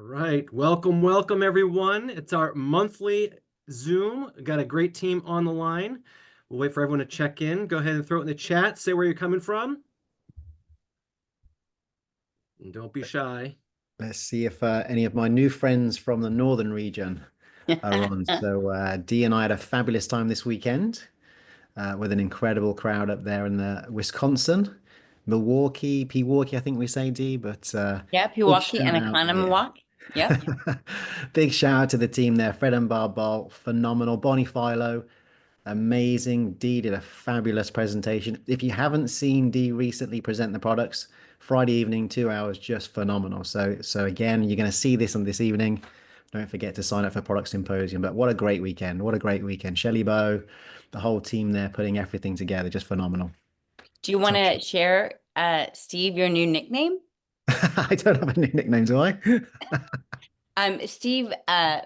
right. Welcome everyone. It's our monthly Zoom. Got a great team on the line. We'll wait for everyone to check in. Go ahead and throw it in the chat. Say where you're coming from. And don't be shy. Let's see if any of my new friends from the northern region are on. So Dee and I had a fabulous time this weekend with an incredible crowd up there in the Wisconsin, Milwaukee, Pewaukee, I think we say Dee, but Yeah, big Pewaukee shout and out, yeah. Economawalk. Yep. Big shout out to the team there, Fred and Barbol, phenomenal. Bonnie Philo, amazing. Dee did a fabulous presentation. If you haven't seen Dee recently present the products, Friday evening, 2 hours, just phenomenal. So again, you're going to see this on this evening. Don't forget to sign up for Product Symposium. But what a great weekend. What a great weekend. Shelley Bow, the whole team there putting everything together. Just phenomenal. Do you want Top to shot. share, Steve, your new nickname? I don't have a new nickname, do I? Steve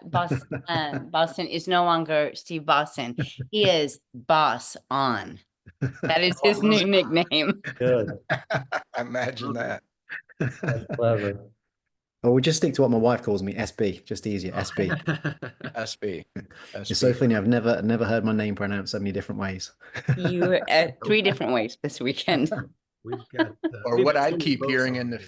Boston is no longer Steve Boston. He is Boss On. That is Oh, I his love new it. nickname. Good. Imagine Love it. that. That's clever. Or we just stick to what my wife calls me, SB. Just easier, SB. SB. It's so SB. funny. I've never heard my name pronounced so many different ways. You three different ways this weekend. We've got Or we've what got I so many keep folks hearing in on. the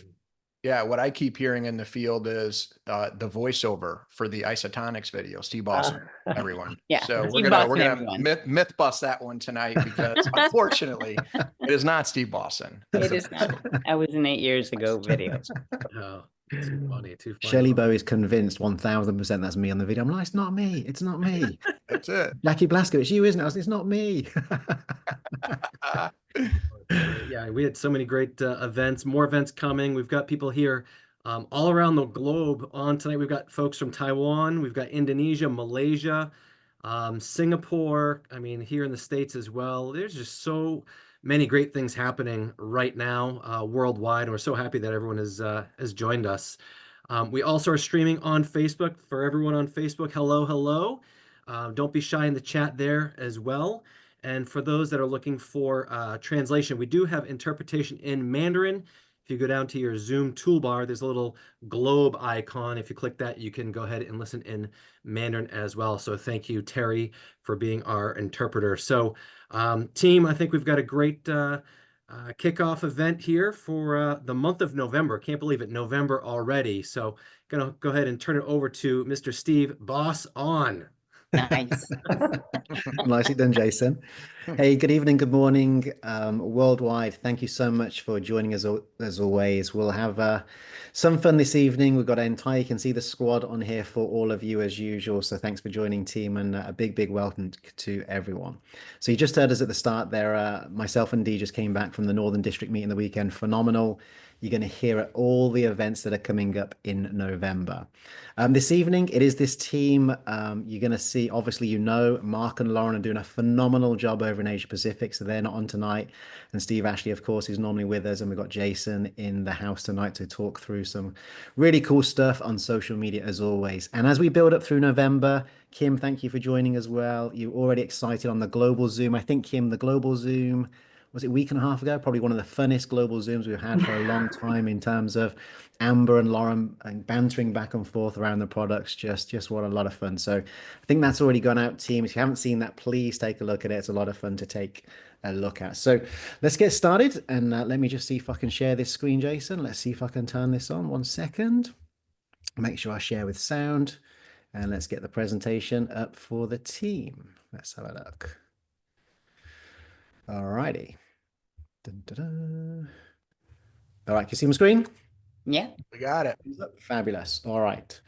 yeah, what I keep hearing in the field is the voiceover for the isotonics video, Steve Austin, everyone. Yeah, So we're Steve gonna Boston, we're gonna everyone. myth bust that one tonight because unfortunately it is not Steve Boston. It is not. That was an 8 years ago video. Oh, too funny, too funny. Shelley Bow is convinced 1000% that's me on the video. I'm like, it's not me. It's not me. That's it. Jackie Blasko, it's you, isn't it? I was, it's not me. Yeah, we had so many great events, more events coming. We've got people here all around the globe on tonight. We've got folks from Taiwan, we've got Indonesia, Malaysia, Singapore. I mean, here in the States as well. There's just so many great things happening right now worldwide, and we're so happy that everyone has joined us. We also are streaming on Facebook. For everyone on Facebook, hello, hello. Don't be shy in the chat there as well. And for those that are looking for translation, we do have interpretation in Mandarin. If you go down to your Zoom toolbar, there's a little globe icon. If you click that, you can go ahead and listen in Mandarin as well. So thank you, Terry, for being our interpreter. So team, I think we've got a great kickoff event here for the month of November. Can't believe it, November already. So gonna go ahead and turn it over to Mr. Steve Boss on. Nice. Nicely done, Jason. Hey, good evening, good morning, worldwide. Thank you so much for joining us as always. We'll have some fun this evening. We've got an entire, you can see the squad on here for all of you as usual. So thanks for joining, team, and a big welcome to everyone. So you just heard us at the start there. Myself and Dee just came back from the Northern District meeting the weekend. Phenomenal. You're going to hear at all the events that are coming up in November. This evening, it is this team. You're going to see, obviously, Mark and Lauren are doing a phenomenal job over in Asia Pacific, so they're not on tonight. And Steve Ashley, of course, is normally with us. And we've got Jason in the house tonight to talk through some really cool stuff on social media, as always. And as we build up through November, Kim, thank you for joining as well. You're already excited on the global Zoom. I think, Kim, the global Zoom was it a week and a half ago? Probably one of the funnest global Zooms we've had for a long time in terms of Amber and Lauren and bantering back and forth around the products. Just what a lot of fun. So I think that's already gone out, team. If you haven't seen that, please take a look at it. It's a lot of fun to take a look at. So let's get started. And let me just see if I can share this screen, Jason. Let's see if I can turn this on. 1 second. Make sure I share with sound. And let's get the presentation up for the team. Let's have a look. All righty. Dun, dun, dun. All right, can you see my screen? Yeah. We got it. Fabulous. All right.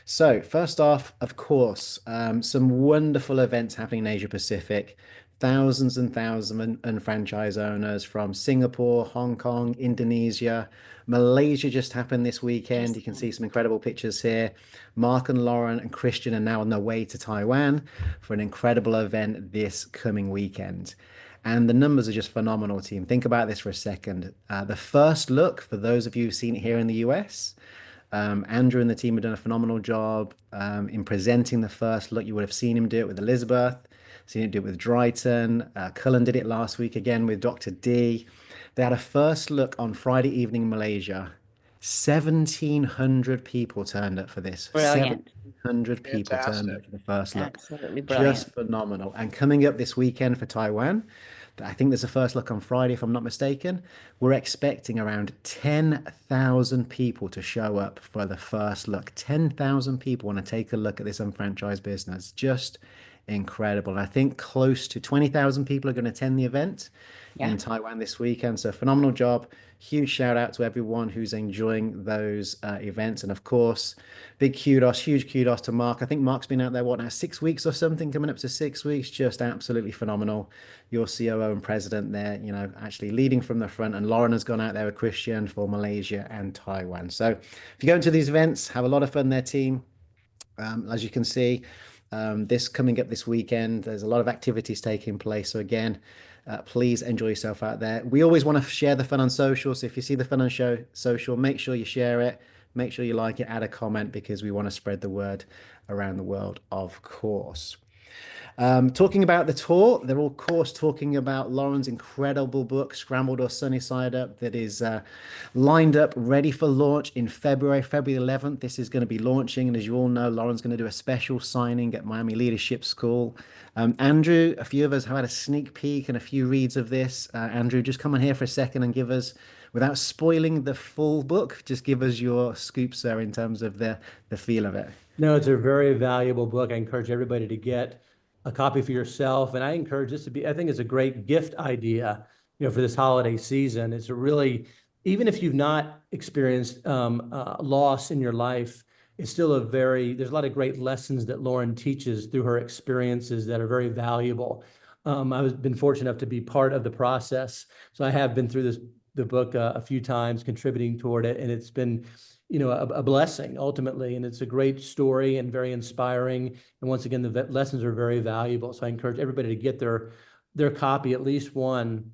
So first off, of course, some wonderful events happening in Asia Pacific. Thousands and thousands and franchise owners from Singapore, Hong Kong, Indonesia, Malaysia just happened this weekend. You can see some incredible pictures here. Mark and Lauren and Christian are now on their way to Taiwan for an incredible event this coming weekend. And the numbers are just phenomenal, team. Think about this for a second. The first look, for those of you who've seen it here in the US, Andrew and the team have done a phenomenal job in presenting the first look. You would have seen him do it with Elizabeth, seen him do it with Drayton. Cullen did it last week again with Dr. D. They had a first look on Friday evening in Malaysia. 1,700 people turned up for this. Brilliant. 700 people turned up Fantastic. for the first look. Absolutely Just brilliant. phenomenal. And coming up this weekend for Taiwan, I think there's a first look on Friday, if I'm not mistaken. We're expecting around 10,000 people to show up for the first look. 10,000 people want to take a look at this unfranchised business. Just incredible. And I think close to 20,000 people are going to attend the event Yeah. in Taiwan this weekend. So phenomenal job. Huge shout out to everyone who's enjoying those events. And of course, big kudos, huge kudos to Mark. I think Mark's been out there, what now, 6 weeks or something, coming up to 6 weeks. Just absolutely phenomenal. Your COO and president there, you know, actually leading from the front. And Lauren has gone out there with Christian for Malaysia and Taiwan. So if you go into these events, have a lot of fun there, team. As you can see, this coming up this weekend, there's a lot of activities taking place. So again, please enjoy yourself out there. We always want to share the fun on social. So if you see the fun on social, make sure you share it. Make sure you like it, add a comment because we want to spread the word around the world, of course. Talking about the tour, they're all, of course, talking about Lauren's incredible book, Scrambled or Sunny Side Up, that is lined up, ready for launch in February 11th. This is going to be launching. And as you all know, Lauren's going to do a special signing at Miami Leadership School. Andrew, a few of us have had a sneak peek and a few reads of this. Andrew, just come on here for a second and give us, without spoiling the full book, just give us your scoop, sir, in terms of the feel of it. No, it's a very valuable book. I encourage everybody to get a copy for yourself. And I encourage this to be, I think it's a great gift idea, for this holiday season. It's a really, even if you've not experienced loss in your life, it's still there's a lot of great lessons that Lauren teaches through her experiences that are very valuable. I've been fortunate enough to be part of the process. So I have been through the book a few times, contributing toward it. And it's been, a blessing ultimately. And it's a great story and very inspiring. And once again, the lessons are very valuable. So I encourage everybody to get their copy, at least one,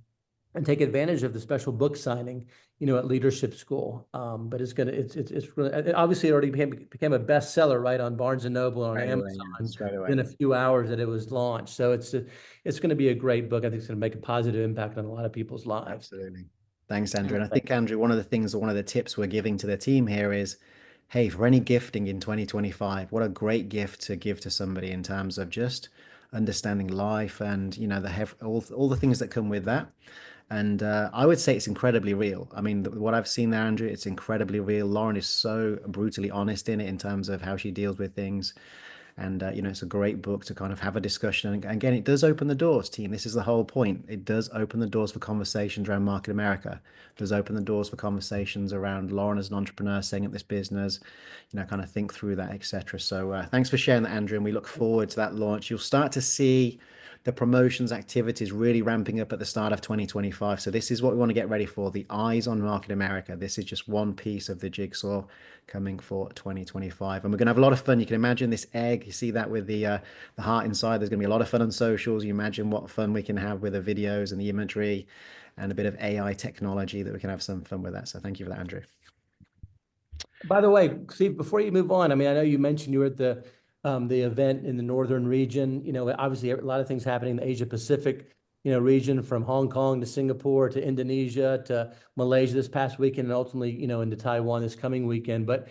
and take advantage of the special book signing, at Leadership School. But it's really, obviously it already became a bestseller, right, on Barnes and Noble and on Straight away, Amazon yeah, straight away. within a few hours that it was launched. So it's going to be a great book. I think it's going to make a positive impact on a lot of people's lives. Absolutely. Thanks, Andrew. And I think, Andrew, one of the tips we're giving to the team here is, hey, for any gifting in 2025, what a great gift to give to somebody in terms of just understanding life and, all the things that come with that. And I would say it's incredibly real. I mean, what I've seen there, Andrew, it's incredibly real. Lauren is so brutally honest in it in terms of how she deals with things. And, it's a great book to kind of have a discussion. And again, it does open the doors, team. This is the whole point. It does open the doors for conversations around Market America. It does open the doors for conversations around Lauren as an entrepreneur, setting up this business, kind of think through that, etc. So thanks for sharing that, Andrew. And we look forward to that launch. You'll start to see the promotions activities really ramping up at the start of 2025. So this is what we want to get ready for. The eyes on Market America. This is just one piece of the jigsaw coming for 2025. And we're going to have a lot of fun. You can imagine this egg. You see that with the heart inside. There's going to be a lot of fun on socials. You imagine what fun we can have with the videos and the imagery and a bit of AI technology that we can have some fun with that. So thank you for that, Andrew. By the way, Steve, before you move on, I mean, I know you mentioned you were at the event in the northern region. Obviously a lot of things happening in the Asia Pacific, region, from Hong Kong to Singapore to Indonesia to Malaysia this past weekend, and ultimately, into Taiwan this coming weekend. But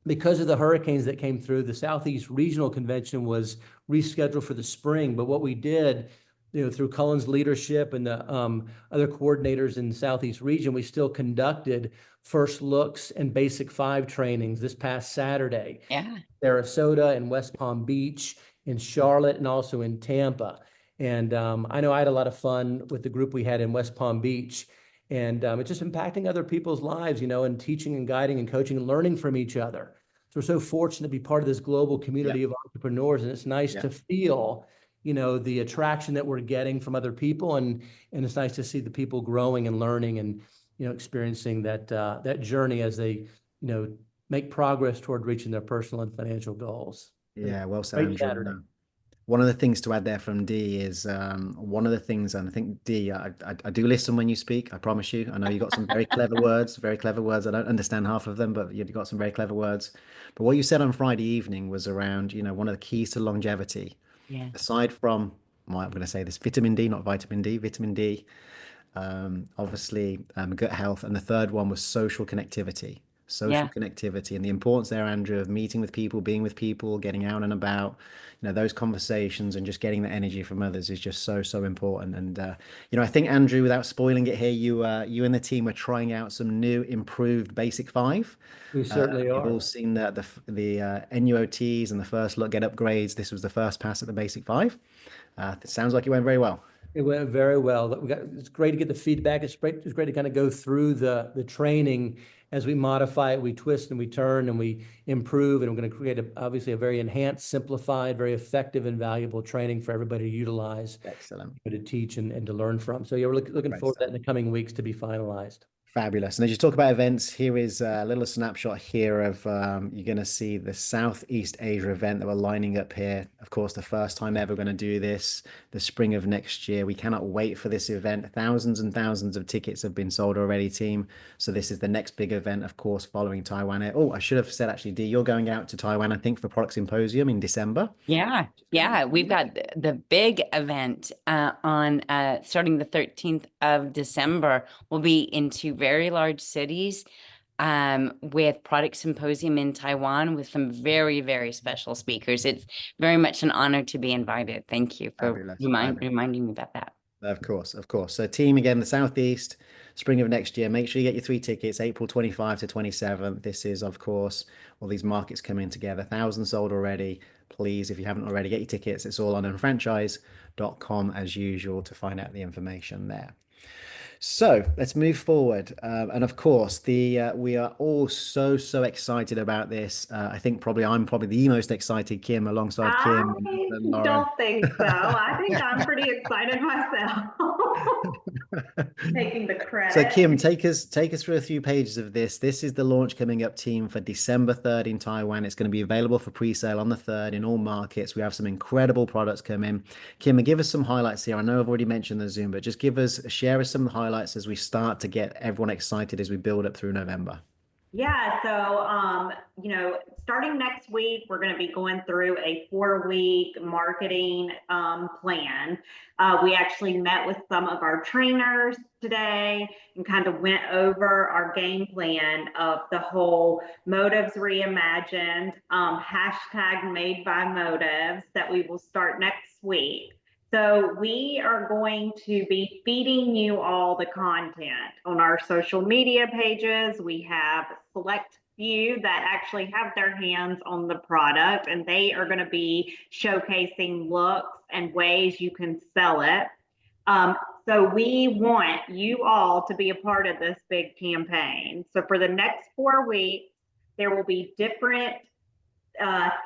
because of the hurricanes that came through, the Southeast Regional Convention was rescheduled for the spring. But what we did, through Cullen's leadership and the other coordinators in the Southeast region, we still conducted first looks and basic 5 trainings this past Saturday. Yeah. Sarasota and West Palm Beach, in Charlotte, and also in Tampa. And I know I had a lot of fun with the group we had in West Palm Beach. And it's just impacting other people's lives, and teaching and guiding and coaching and learning from each other. So we're so fortunate to be part of this global community of entrepreneurs. And it's nice to feel, the attraction that we're getting from other people. And it's nice to see the people growing and learning and, experiencing that journey as they, make progress toward reaching their personal and financial goals. Yeah, well said, Great Andrew. Saturday. One of the things to add there from D is one of the things, and I think D, I do listen when you speak. I promise you. I know you got some very clever words, very clever words. I don't understand half of them, but you've got some very clever words. But what you said on Friday evening was around, one of the keys to longevity, Yeah. aside from, well, I'm going to say this, vitamin D, not vitamin D, vitamin D. obviously gut health, and the third one was social connectivity. Social Yeah. connectivity and the importance there, Andrew, of meeting with people, being with people, getting out and about, those conversations and just getting the energy from others is just so, so important. And, I think, Andrew, without spoiling it here, you and the team are trying out some new improved Basic 5. We certainly We've all are. seen the NUOTs and the first look get upgrades. This was the first pass at the Basic 5. It sounds like it went very well. It went very well. It's great to get the feedback. It's great to kind of go through the training as we modify it, we twist and we turn and we improve, and we're going to create obviously a very enhanced, simplified, very effective and valuable training for everybody to utilize, Excellent. to teach and to learn from. So yeah, we're looking Great forward to stuff. that in the coming weeks to be finalized. Fabulous. And as you talk about events, here is a little snapshot here of you're going to see the Southeast Asia event that we're lining up here. Of course, the first time ever going to do this, the spring of next year. We cannot wait for this event. Thousands and thousands of tickets have been sold already, team. So this is the next big event, of course, following Taiwan. Oh, I should have said, actually, Dee, you're going out to Taiwan, I think, for Product Symposium in December. Yeah. We've got the big event on starting the 13th of December. We'll be in two very large cities with Product Symposium in Taiwan with some very, very special speakers. It's very much an honor to be invited. Thank you for Fabulous. reminding me about that. Of course, of course. So team, again, the Southeast, spring of next year. Make sure you get your 3 tickets, April 25 to 27. This is, of course, all these markets coming together. Thousands sold already. Please, if you haven't already, get your tickets. It's all on unfranchise.com as usual to find out the information there. So let's move forward. And of course, we are all so excited about this. I think I'm probably the most excited, Kim, alongside Kim and I Lauren. don't think so. I think I'm pretty excited myself. Taking the credit. So Kim, take us through a few pages of this. This is the launch coming up, team, for December 3rd in Taiwan. It's going to be available for pre-sale on the 3rd in all markets. We have some incredible products coming. Kim, give us some highlights here. I know I've already mentioned the Zoom, but just share us some highlights as we start to get everyone excited as we build up through November. Yeah, so starting next week, we're going to be going through a 4-week marketing plan. We actually met with some of our trainers today and kind of went over our game plan of the whole Motives Reimagined, hashtag Made by Motives, that we will start next week. So we are going to be feeding you all the content on our social media pages. We have a select few that actually have their hands on the product, and they are going to be showcasing looks and ways you can sell it. So we want you all to be a part of this big campaign. So for the next 4 weeks, there will be different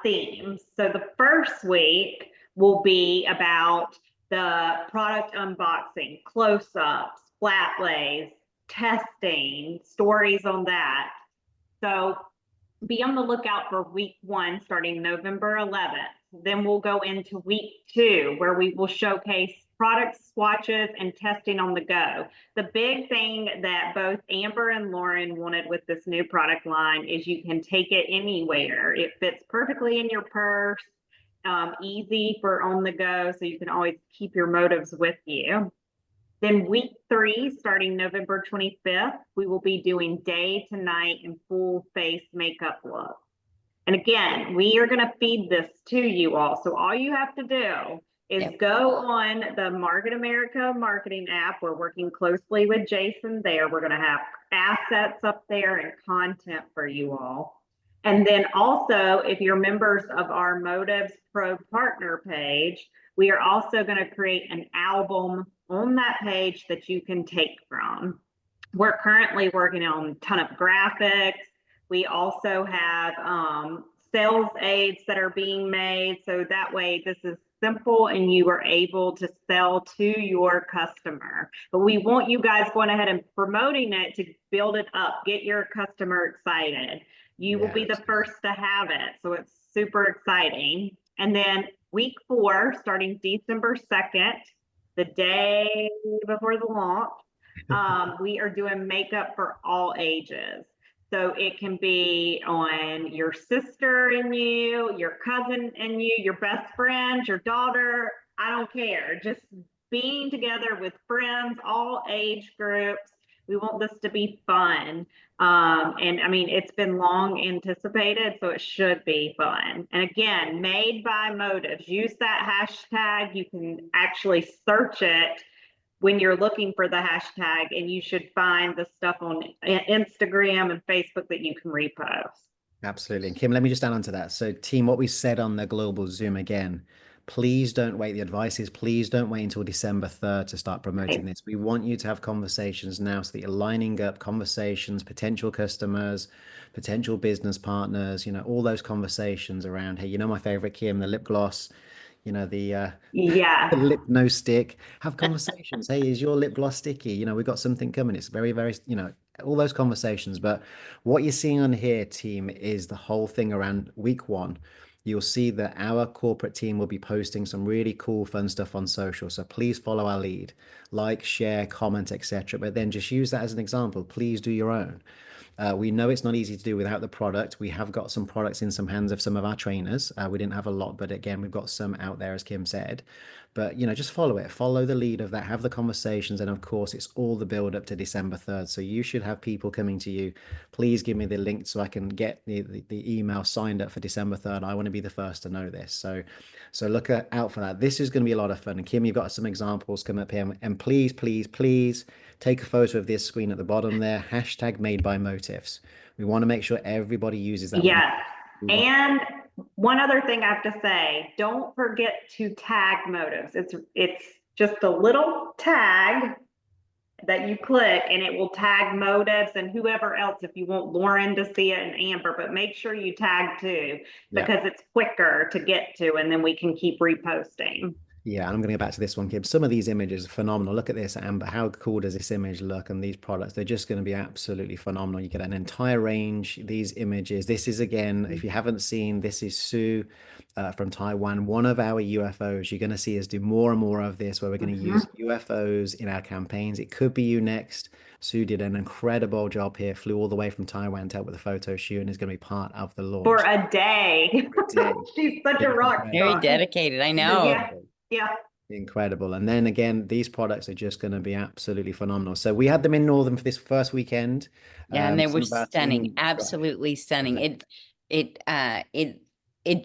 themes. So the first week will be about the product unboxing, close-ups, flat lays, testing, stories on that. So be on the lookout for week 1 starting November 11th. Then we'll go into week 2 where we will showcase product swatches and testing on the go. The big thing that both Amber and Lauren wanted with this new product line is you can take it anywhere. It fits perfectly in your purse, easy for on the go, so you can always keep your motives with you. Then week 3, starting November 25th, we will be doing day to night and full face makeup look. And again, we are going to feed this to you all. So all you have to do is go on the Market America marketing app. We're working closely with Jason there. We're going to have assets up there and content for you all. And then also, if you're members of our Motives Pro Partner page, we are also going to create an album on that page that you can take from. We're currently working on a ton of graphics. We also have sales aids that are being made. So that way this is simple and you are able to sell to your customer. But we want you guys going ahead and promoting it to build it up, get your customer excited. You will be the first to have it. So it's super exciting. And then week 4, starting December 2nd, the day before the launch, we are doing makeup for all ages. So it can be on your sister and you, your cousin and you, your best friend, your daughter. I don't care. Just being together with friends, all age groups. We want this to be fun. And I mean, it's been long anticipated, so it should be fun. And again, made by motives. Use that hashtag. You can actually search it when you're looking for the hashtag, and you should find the stuff on Instagram and Facebook that you can repost. Absolutely. And Kim, let me just add on to that. So, team, what we said on the global Zoom again, please don't wait. The advice is please don't wait until December 3rd to start promoting this. We want you to have conversations now so that you're lining up conversations, potential customers, potential business partners, all those conversations around, hey, my favorite, Kim, the lip gloss, the Yeah. lip no stick. Have conversations. Hey, is your lip gloss sticky? We've got something coming. It's very, very, all those conversations. But what you're seeing on here, team, is the whole thing around week one. You'll see that our corporate team will be posting some really cool, fun stuff on social. So please follow our lead, like, share, comment, etc. But then just use that as an example. Please do your own. We know it's not easy to do without the product. We have got some products in some hands of some of our trainers. We didn't have a lot, but again, we've got some out there, as Kim said. But, just follow it, follow the lead of that, have the conversations. And of course, it's all the build up to December 3rd. So you should have people coming to you. Please give me the link so I can get the email signed up for December 3rd. I want to be the first to know this. So look out for that. This is going to be a lot of fun. And Kim, you've got some examples coming up here. And please, please, please take a photo of this screen at the bottom there. Hashtag made by motives. We want to make sure everybody uses that. Yes. And one other thing I have to say, don't forget to tag motives. It's just a little tag that you click and it will tag motives and whoever else if you want Lauren to see it and Amber, but make sure you tag too because it's quicker to get to and then we can keep reposting. Yeah, I'm going to go back to this one, Kim. Some of these images are phenomenal. Look at this, Amber. How cool does this image look? And these products, they're just going to be absolutely phenomenal. You get an entire range, these images. This is, again, if you haven't seen, this is Sue from Taiwan, one of our UFOs. You're going to see us do more and more of this where we're going to use UFOs in our campaigns. It could be you next. Sue did an incredible job here, flew all the way from Taiwan to help with the photo shoot and is going to be part of the launch. For a day. She's such a rock star. Very dedicated, I know. Yeah. Incredible. And then again, these products are just going to be absolutely phenomenal. So we had them in Northern for this first weekend. Yeah, and they were stunning, absolutely stunning. It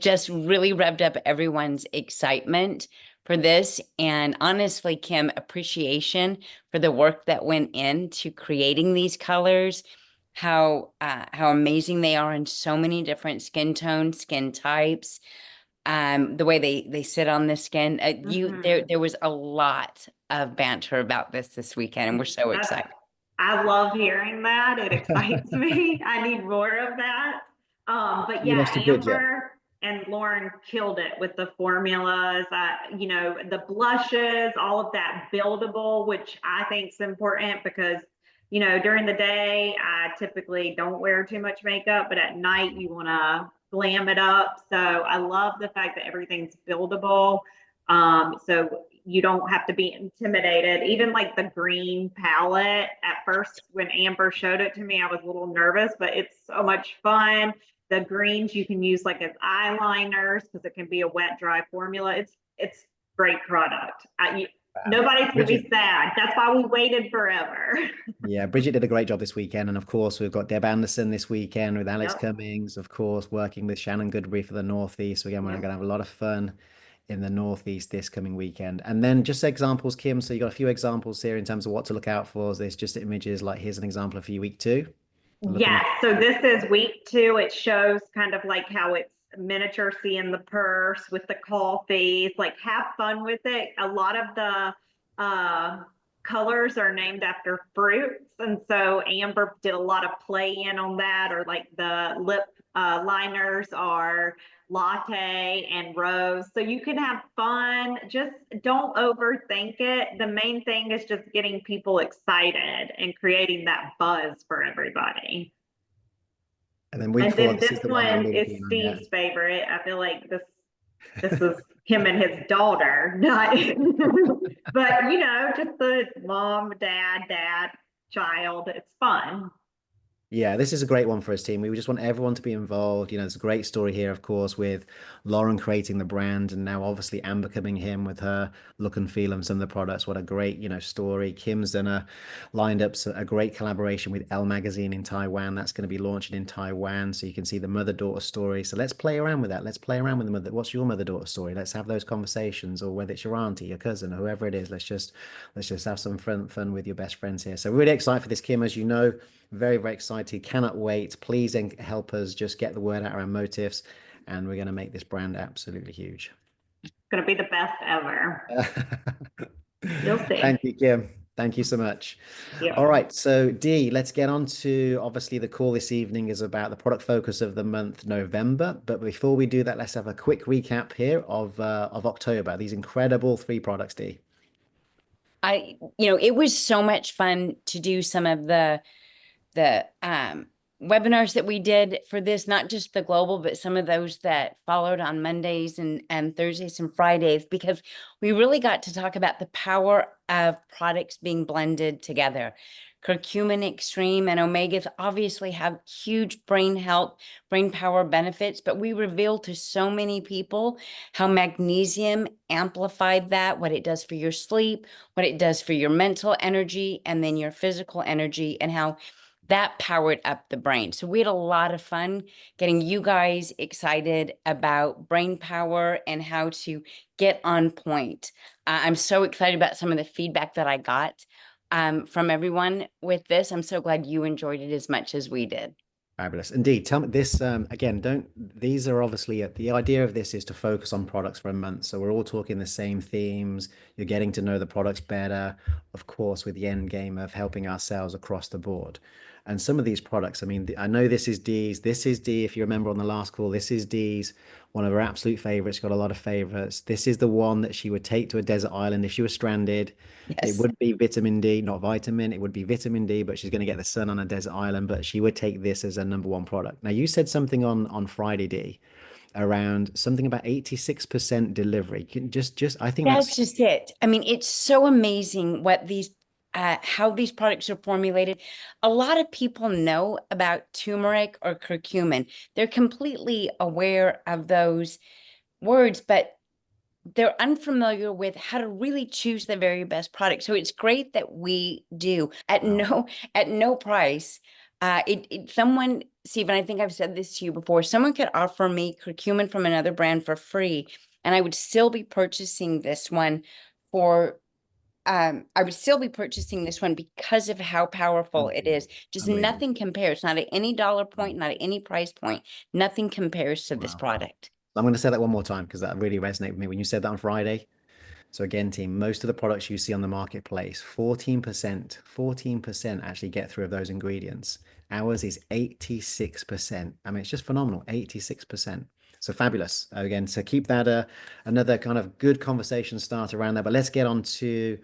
just really revved up everyone's excitement for this. And honestly, Kim, appreciation for the work that went into creating these colors, how amazing they are in so many different skin tones, skin types. The way they sit on the skin, there was a lot of banter about this weekend, and we're so excited. I love hearing that. It excites me. I need more of that. But yeah, Amber and Lauren killed it with the formulas. The blushes, all of that buildable, which I think is important because during the day I typically don't wear too much makeup, but at night you want to glam it up. So I love the fact that everything's buildable. So you don't have to be intimidated. Even like the green palette, at first when Amber showed it to me, I was a little nervous, but it's so much fun. The greens you can use like as eyeliners because it can be a wet dry formula. It's great product. Nobody's gonna be sad. That's why we waited forever. Yeah, Bridget did a great job this weekend. And of course, we've got Deb Anderson this weekend with Alex Cummings, of course, working with Shannon Goodbury for the Northeast. So again, we're going to have a lot of fun in the Northeast this coming weekend. And then just examples, Kim. So you got a few examples here in terms of what to look out for. There's just images like here's an example for you week 2. Yes, so this is week 2. It shows kind of like how it's miniature in the purse with the coffees, like have fun with it. A lot of the colors are named after fruits, and so Amber did a lot of play in on that, or like the lip liners are latte and rose, so you can have fun. Just don't overthink it. The main thing is just getting people excited and creating that buzz for everybody. And then week 4, this one is Steve's favorite. I feel like this is him and his daughter, not but just the mom, dad, child. It's fun. Yeah, this is a great one for us, team. We just want everyone to be involved. You know, there's a great story here, of course, with Lauren creating the brand and now obviously Amber coming in with her look and feel and some of the products. What a great, story. Kim's done lined up a great collaboration with Elle Magazine in Taiwan. That's going to be launching in Taiwan. So you can see the mother-daughter story. So let's play around with that. Let's play around with the mother. What's your mother-daughter story? Let's have those conversations, or whether it's your auntie, your cousin, or whoever it is. Let's just have some fun with your best friends here. So really excited for this, Kim, as you know. Very, very excited. Cannot wait. Please help us just get the word out around motifs, and we're going to make this brand absolutely huge. It's going to be the best ever. You'll see. Thank you, Kim. Thank you so much. Yeah. All right, so Dee, let's get on to, obviously the call this evening is about the product focus of the month November. But before we do that, let's have a quick recap here of October. These incredible 3 products, Dee. It was so much fun to do some of the webinars that we did for this, not just the global, but some of those that followed on Mondays and Thursdays and Fridays, because we really got to talk about the power of products being blended together. Curcumin Extreme and Omegas obviously have huge brain health, brain power benefits, but we revealed to so many people how magnesium amplified that, what it does for your sleep, what it does for your mental energy, and then your physical energy, and how that powered up the brain. So we had a lot of fun getting you guys excited about brain power and how to get on point. I'm so excited about some of the feedback that I got from everyone with this. I'm so glad you enjoyed it as much as we did. Fabulous. Indeed. Tell me this again, these are obviously the idea of this is to focus on products for a month. So we're all talking the same themes. You're getting to know the products better, of course, with the end game of helping ourselves across the board. And some of these products, I mean, I know this is Dee's. This is Dee, if you remember on the last call, this is Dee's, one of her absolute favorites, got a lot of favorites. This is the one that she would take to a desert island if she was stranded. It Yes. would be vitamin D, not vitamin. It would be vitamin D, but she's going to get the sun on a desert island. But she would take this as a #1 product. Now, you said something on Friday, D, around something about 86% delivery. I think That's just it. I mean, it's so amazing what how these products are formulated. A lot of people know about turmeric or curcumin. They're completely aware of those words, but they're unfamiliar with how to really choose the very best product. So it's great that we do at no price. Someone, Stephen, I think I've said this to you before, someone could offer me curcumin from another brand for free, and I would still be purchasing this one for I would still be purchasing this one because of how powerful it is. Just Amazing. nothing compares, not at any dollar point, not at any price point. Nothing compares to this Wow. product. I'm going to say that one more time because that really resonated with me when you said that on Friday. So again, team, most of the products you see on the marketplace, 14% actually get through of those ingredients. Ours is 86%. I mean, it's just phenomenal, 86%. So fabulous. Again, so keep that another kind of good conversation start around there. But let's get on to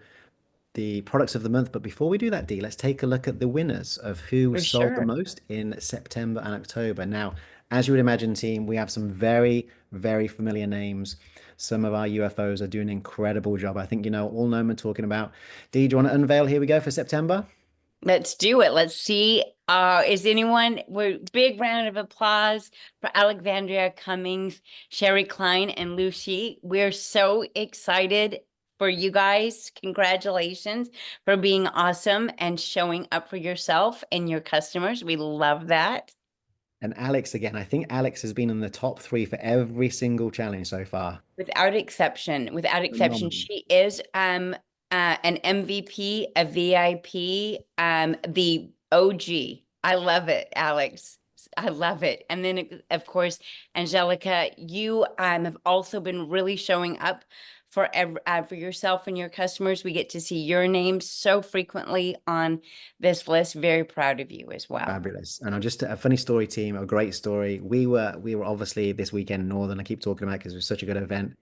the products of the month. But before we do that, Dee, let's take a look at the winners of who For sold the sure. most in September and October. Now, as you would imagine, team, we have some very, very familiar names. Some of our UFOs are doing an incredible job. I think all know I'm talking about. Dee, do you want to unveil? Here we go for September. Let's do it. Let's see. Big round of applause for Alexandria Cummings, Sherry Klein, and Lucy. We're so excited for you guys. Congratulations for being awesome and showing up for yourself and your customers. We love that. And Alex, again, I think Alex has been in the top 3 for every single challenge so far. Without exception, Phenomenal. she is an MVP, a VIP, the OG. I love it, Alex. I love it. And then, of course, Angelica, you have also been really showing up for yourself and your customers. We get to see your name so frequently on this list. Very proud of you as well. Fabulous. And just a funny story, team, a great story. We were obviously this weekend in Northern. I keep talking about it because it was such a good event.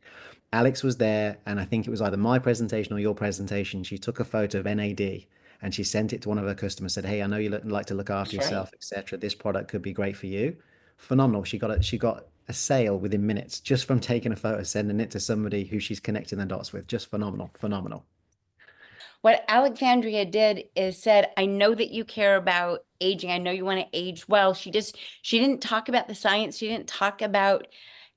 Alex was there, and I think it was either my presentation or your presentation. She took a photo of NAD and she sent it to one of her customers, said, "Hey, I know you like to look after That's right. yourself, etc. This product could be great for you." Phenomenal. She got a sale within minutes just from taking a photo, sending it to somebody who she's connecting the dots with. Just phenomenal. Phenomenal. What Alexandria did is said, I know that you care about aging. I know you want to age well. She didn't talk about the science. She didn't talk about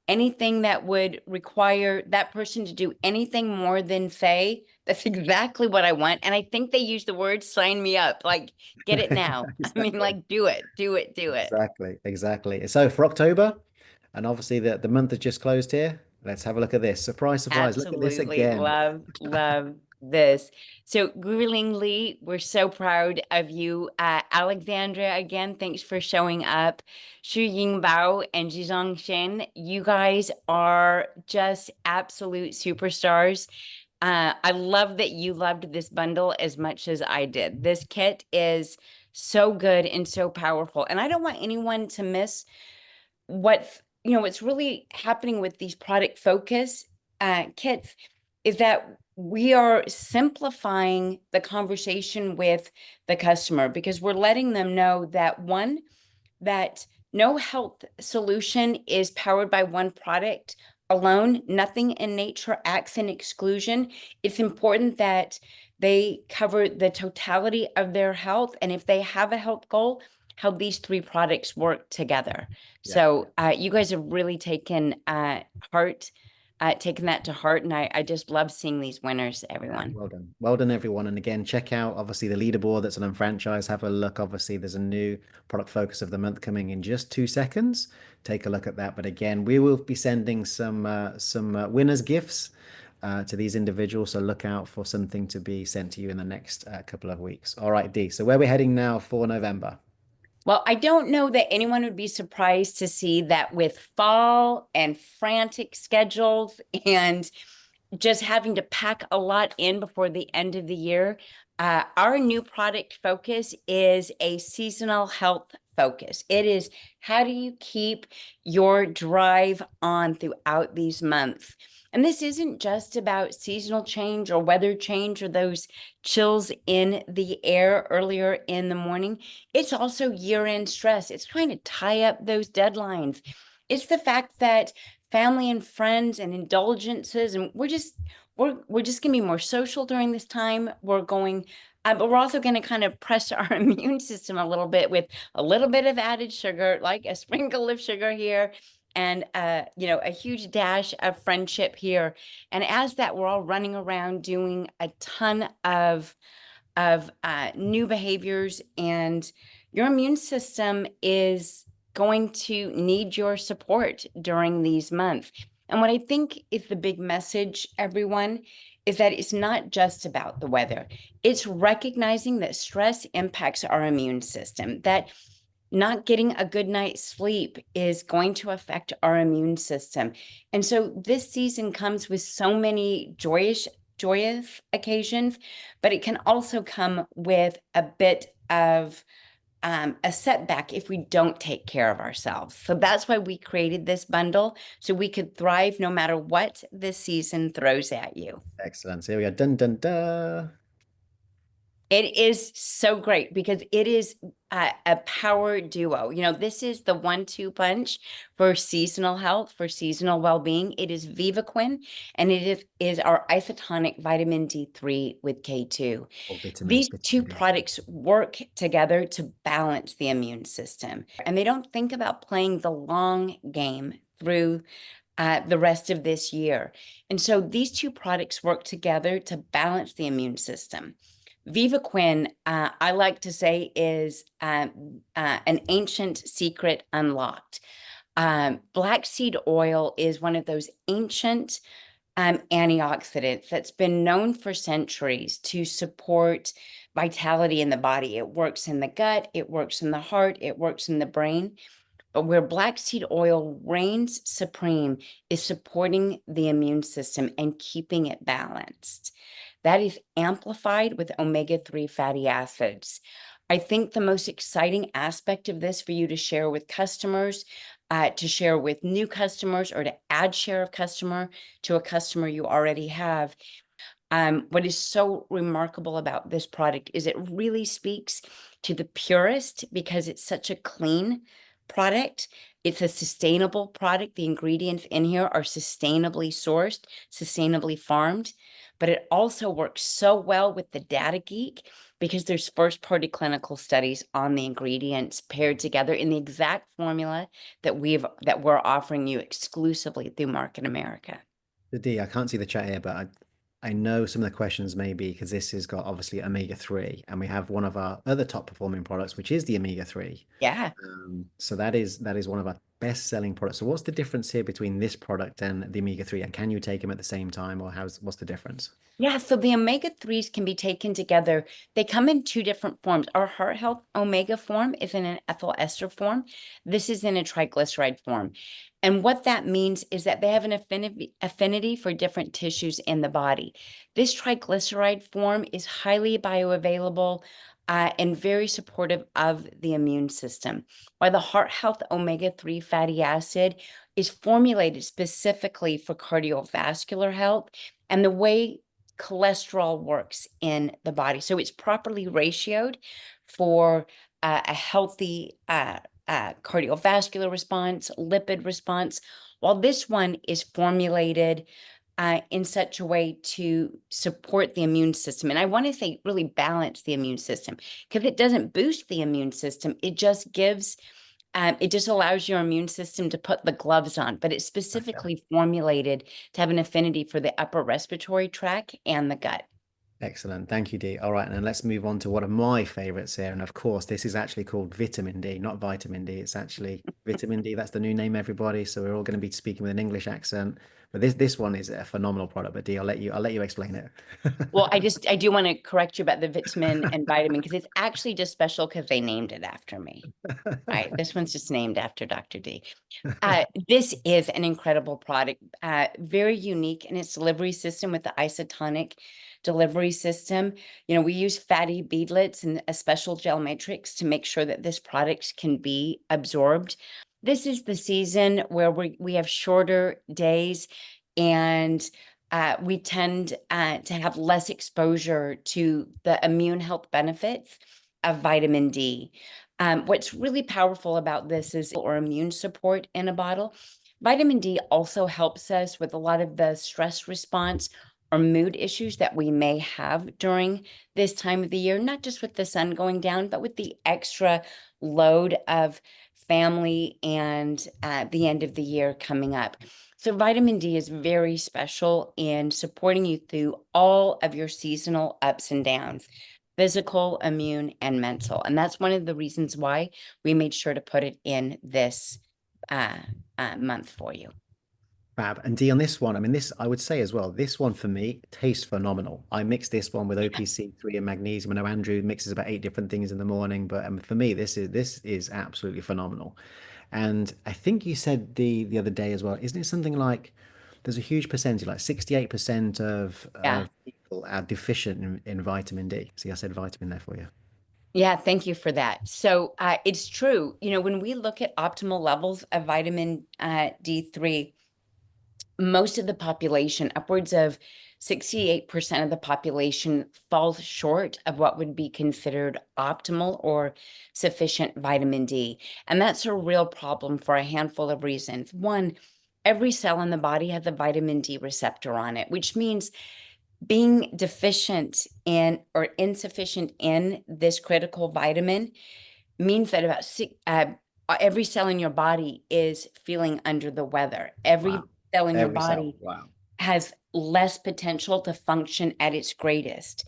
anything that would require that person to do anything more than say, that's exactly what I want. And I think they use the word sign me up, like get it now. I mean, Exactly. like do it, do it, do it. Exactly, exactly. So for October, and obviously the month has just closed here. Let's have a look at this. Surprise, surprise. Look at this Absolutely again. love this. So Guiling Lee, we're so proud of you. Alexandra, again, thanks for showing up. Shu Ying Bao and Jizong Shen, you guys are just absolute superstars. I love that you loved this bundle as much as I did. This kit is so good and so powerful. And I don't want anyone to miss what's really happening with these product focus kits is that we are simplifying the conversation with the customer because we're letting them know that that no health solution is powered by one product alone. Nothing in nature acts in exclusion. It's important that they cover the totality of their health. And if they have a health goal, how these three products work together. Yeah. So you guys have really taken taken that to heart. And I just love seeing these winners, everyone. Well done. Well done, everyone. And again, check out obviously the leaderboard that's an unfranchised. Have a look. Obviously, there's a new product focus of the month coming in just 2 seconds. Take a look at that. But again, we will be sending some winners gifts to these individuals. So look out for something to be sent to you in the next couple of weeks. All right, Dee. So where we're heading now for November? Well, I don't know that anyone would be surprised to see that with fall and frantic schedules and just having to pack a lot in before the end of the year, our new product focus is a seasonal health focus. It is how do you keep your drive on throughout these months? And this isn't just about seasonal change or weather change or those chills in the air earlier in the morning. It's also year-end stress. It's trying to tie up those deadlines. It's the fact that family and friends and indulgences, and we're just gonna be more social during this time. But we're also gonna kind of press our immune system a little bit with a little bit of added sugar, like a sprinkle of sugar here, and a huge dash of friendship here. And as that, we're all running around doing a ton of new behaviors, and your immune system is going to need your support during these months. And what I think is the big message, everyone, is that it's not just about the weather. It's recognizing that stress impacts our immune system, that not getting a good night's sleep is going to affect our immune system. And so this season comes with so many joyous occasions, but it can also come with a bit of a setback if we don't take care of ourselves. So that's why we created this bundle, so we could thrive no matter what this season throws at you. Excellent. So here we go. Dun, dun, dun. It is so great because it is a power duo. This is the 1-2 punch for seasonal health, for seasonal well-being. It is VivaQuin, and it is our isotonic vitamin D3 with K2. Oh, These two vitamin D. products work together to balance the immune system, and they don't think about playing the long game through the rest of this year. And so these two products work together to balance the immune system. VivaQuin, I like to say, is an ancient secret unlocked. Black seed oil is one of those ancient antioxidants that's been known for centuries to support vitality in the body. It works in the gut, it works in the heart, it works in the brain. But where black seed oil reigns supreme is supporting the immune system and keeping it balanced. That is amplified with omega-3 fatty acids. I think the most exciting aspect of this for you to share with customers, to share with new customers, or to add share of customer to a customer you already have. What is so remarkable about this product is it really speaks to the purist because it's such a clean product. It's a sustainable product. The ingredients in here are sustainably sourced, sustainably farmed, but it also works so well with the Data Geek because there's first-party clinical studies on the ingredients paired together in the exact formula that we're offering you exclusively through Market America. The D, I can't see the chat here, but I know some of the questions may be because this has got obviously omega-3, and we have one of our other top performing products, which is the omega-3. Yeah. So that is one of our best selling products. So what's the difference here between this product and the omega-3? And can you take them at the same time, or what's the difference? Yeah, so the omega-3s can be taken together. They come in two different forms. Our heart health omega form is in an ethyl ester form. This is in a triglyceride form. And what that means is that they have an affinity for different tissues in the body. This triglyceride form is highly bioavailable and very supportive of the immune system. While the heart health omega-3 fatty acid is formulated specifically for cardiovascular health and the way cholesterol works in the body. So it's properly ratioed for a healthy cardiovascular response, lipid response, while this one is formulated in such a way to support the immune system. And I want to say really balance the immune system, because it doesn't boost the immune system. It just gives, it just allows your immune system to put the gloves on, but it's specifically formulated to have an affinity for the upper respiratory tract and the gut. Excellent. Thank you, Dee. All right, and let's move on to one of my favorites here. And of course, this is actually called vitamin D, not vitamin D. It's actually vitamin D. That's the new name, everybody. So we're all going to be speaking with an English accent. But this one is a phenomenal product. But Dee, I'll let you explain it. Well, I do want to correct you about the vitamin and vitamin, because it's actually just special because they named it after me. All right, this one's just named after Dr. D. This is an incredible product, very unique in its delivery system with the isotonic delivery system. You know, we use fatty beadlets and a special gel matrix to make sure that this product can be absorbed. This is the season where we have shorter days, and we tend to have less exposure to the immune health benefits of vitamin D. What's really powerful about this is or immune support in a bottle. Vitamin D also helps us with a lot of the stress response or mood issues that we may have during this time of the year, not just with the sun going down, but with the extra load of family and the end of the year coming up. So vitamin D is very special in supporting you through all of your seasonal ups and downs, physical, immune, and mental. And that's one of the reasons why we made sure to put it in this month for you. Fab. And D, on this one, I mean, I would say as well, this one for me tastes phenomenal. I mix this one with OPC3 and magnesium. I know Andrew mixes about 8 different things in the morning, but for me, this is absolutely phenomenal. And I think you said the other day as well, isn't it something like there's a huge percentage, like 68% of people are deficient in vitamin D. See, I said vitamin there for you. Yeah, thank you for that. So it's true. You know, when we look at optimal levels of vitamin D3, most of the population, upwards of 68% of the population, falls short of what would be considered optimal or sufficient vitamin D. And that's a real problem for a handful of reasons. One, every cell in the body has a vitamin D receptor on it, which means being deficient in or insufficient in this critical vitamin means that about every cell in your body is feeling under the weather. Every cell in your body has less potential to function at its greatest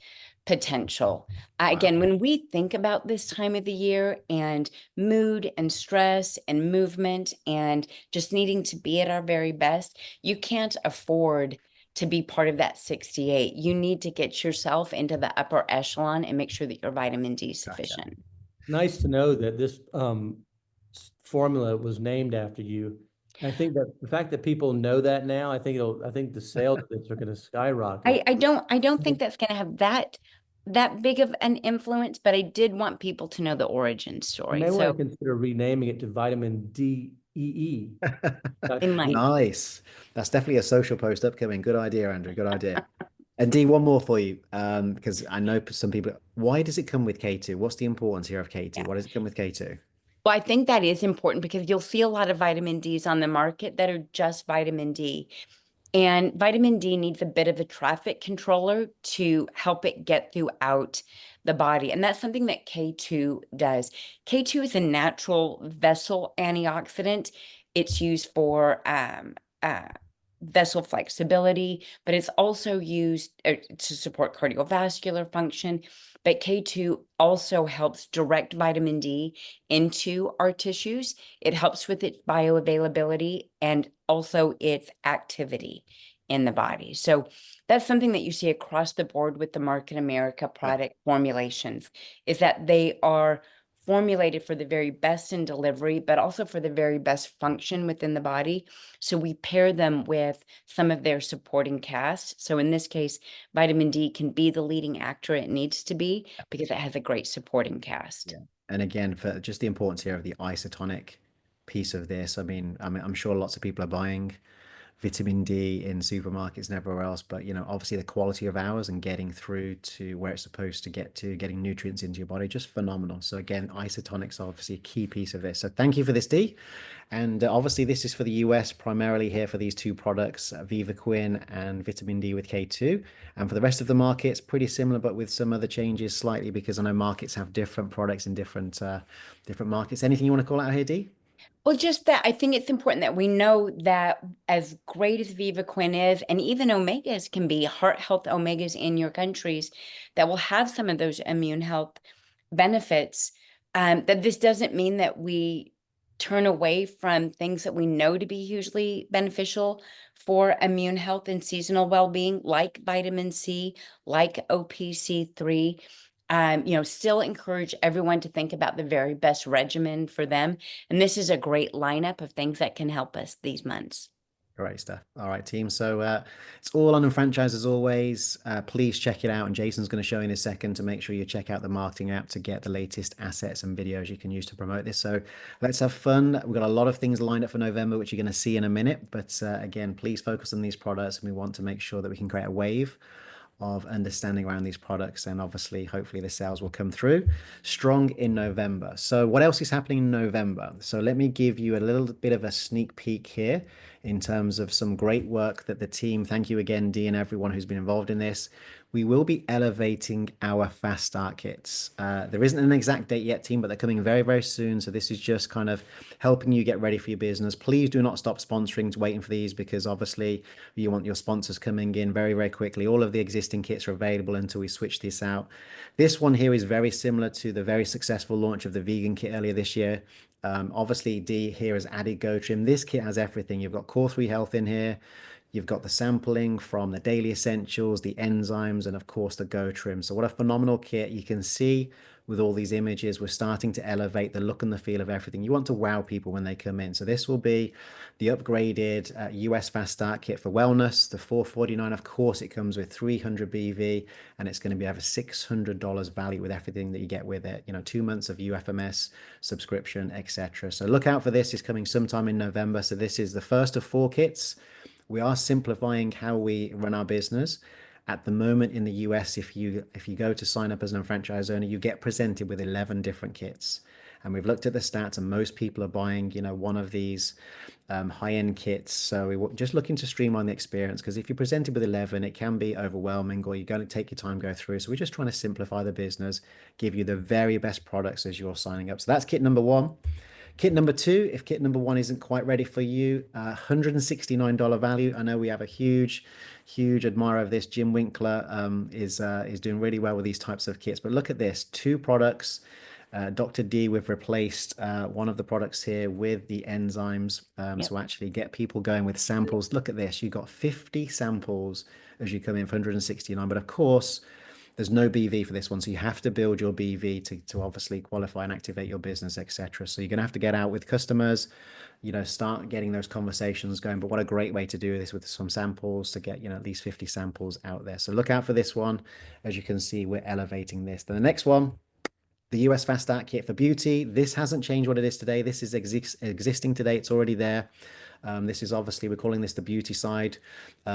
potential. Again, when we think about this time of the year and mood and stress and movement and just needing to be at our very best, you can't afford to be part of that 68. You need to get yourself into the upper echelon and make sure that your vitamin D is sufficient. Nice to know that this formula was named after you. I think that the fact that people know that now, I think the sales of this are going to skyrocket. I don't think that's going to have that big of an influence, but I did want people to know the origin story. You may So want to consider renaming it to vitamin D-EE. they might. Nice. That's definitely a social post upcoming. Good idea, Andrew. Good idea. And D, one more for you, because I know some people. Why does it come with K2? What's the importance here of K2? Why does it come with K2? Well, I think that is important because you'll see a lot of vitamin Ds on the market that are just vitamin D. And vitamin D needs a bit of a traffic controller to help it get throughout the body. And that's something that K2 does. K2 is a natural vessel antioxidant. It's used for vessel flexibility, but it's also used to support cardiovascular function. But K2 also helps direct vitamin D into our tissues. It helps with its bioavailability and also its activity in the body. So that's something that you see across the board with the Market America product formulations, is that they are formulated for the very best in delivery, but also for the very best function within the body. So we pair them with some of their supporting cast. So in this case, vitamin D can be the leading actor it needs to be because it has a great supporting cast. Yeah. And again, for just the importance here of the isotonic piece of this, I mean, I'm sure lots of people are buying vitamin D in supermarkets and everywhere else, but obviously the quality of ours and getting through to where it's supposed to get to, getting nutrients into your body, just phenomenal. So again, isotonics are obviously a key piece of this. So thank you for this, D. And obviously this is for the US, primarily here for these two products, Vivaquin and vitamin D with K2. And for the rest of the markets, pretty similar, but with some other changes slightly, because I know markets have different products in different markets. Anything you want to call out here, D? Well, just that I think it's important that we know that as great as Vivaquin is, and even omegas can be, heart health omegas in your countries that will have some of those immune health benefits, that this doesn't mean that we turn away from things that we know to be hugely beneficial for immune health and seasonal well-being, like vitamin C, like OPC3. Still encourage everyone to think about the very best regimen for them. And this is a great lineup of things that can help us these months. Great stuff. All right, team. So it's all on franchise as always. Please check it out. And Jason's going to show you in a second to make sure you check out the marketing app to get the latest assets and videos you can use to promote this. So let's have fun. We've got a lot of things lined up for November, which you're going to see in a minute. But again, please focus on these products. And we want to make sure that we can create a wave of understanding around these products, and obviously hopefully the sales will come through strong in November. So what else is happening in November? So let me give you a little bit of a sneak peek here in terms of some great work that the team, thank you again, Dee, and everyone who's been involved in this. We will be elevating our fast start kits. There isn't an exact date yet, team, but they're coming very, very soon. So this is just kind of helping you get ready for your business. Please do not stop sponsoring to waiting for these, because obviously you want your sponsors coming in very, very quickly. All of the existing kits are available until we switch this out. This one here is very similar to the very successful launch of the vegan kit earlier this year. Obviously, D here has added Go Trim. This kit has everything. You've got Core 3 Health in here. You've got the sampling from the daily essentials, the enzymes, and of course the Go Trim. So what a phenomenal kit. You can see with all these images, we're starting to elevate the look and the feel of everything. You want to wow people when they come in. So this will be the upgraded US Fast Start Kit for wellness, the $449. Of course, it comes with 300 BV, and it's going to be over $600 value with everything that you get with it. 2 months of UFMS subscription, etc. So look out for this. It's coming sometime in November. So this is the first of 4 kits. We are simplifying how we run our business. At the moment in the US, if you go to sign up as an franchise owner, you get presented with 11 different kits. And we've looked at the stats, and most people are buying, one of these high-end kits. So we're just looking to streamline the experience, because if you're presented with 11, it can be overwhelming, or you're going to take your time, go through. So we're just trying to simplify the business, give you the very best products as you're signing up. So that's kit number 1. Kit number 2, if kit number 1 isn't quite ready for you, $169 value. I know we have a huge admirer of this. Jim Winkler is doing really well with these types of kits. But look at this, 2 products. Dr. D, we've replaced one of the products here with the enzymes. So actually get people going with samples. Look at this, you got 50 samples as you come in for $169. But of course, there's no BV for this one, so you have to build your BV to obviously qualify and activate your business, etc. So you're going to have to get out with customers, start getting those conversations going. But what a great way to do this with some samples, to get at least 50 samples out there. So look out for this one. As you can see, we're elevating this. Then the next one, the US Fast Start Kit for beauty. This hasn't changed what it is today. This is existing today. It's already there. This is obviously, we're calling this the beauty side.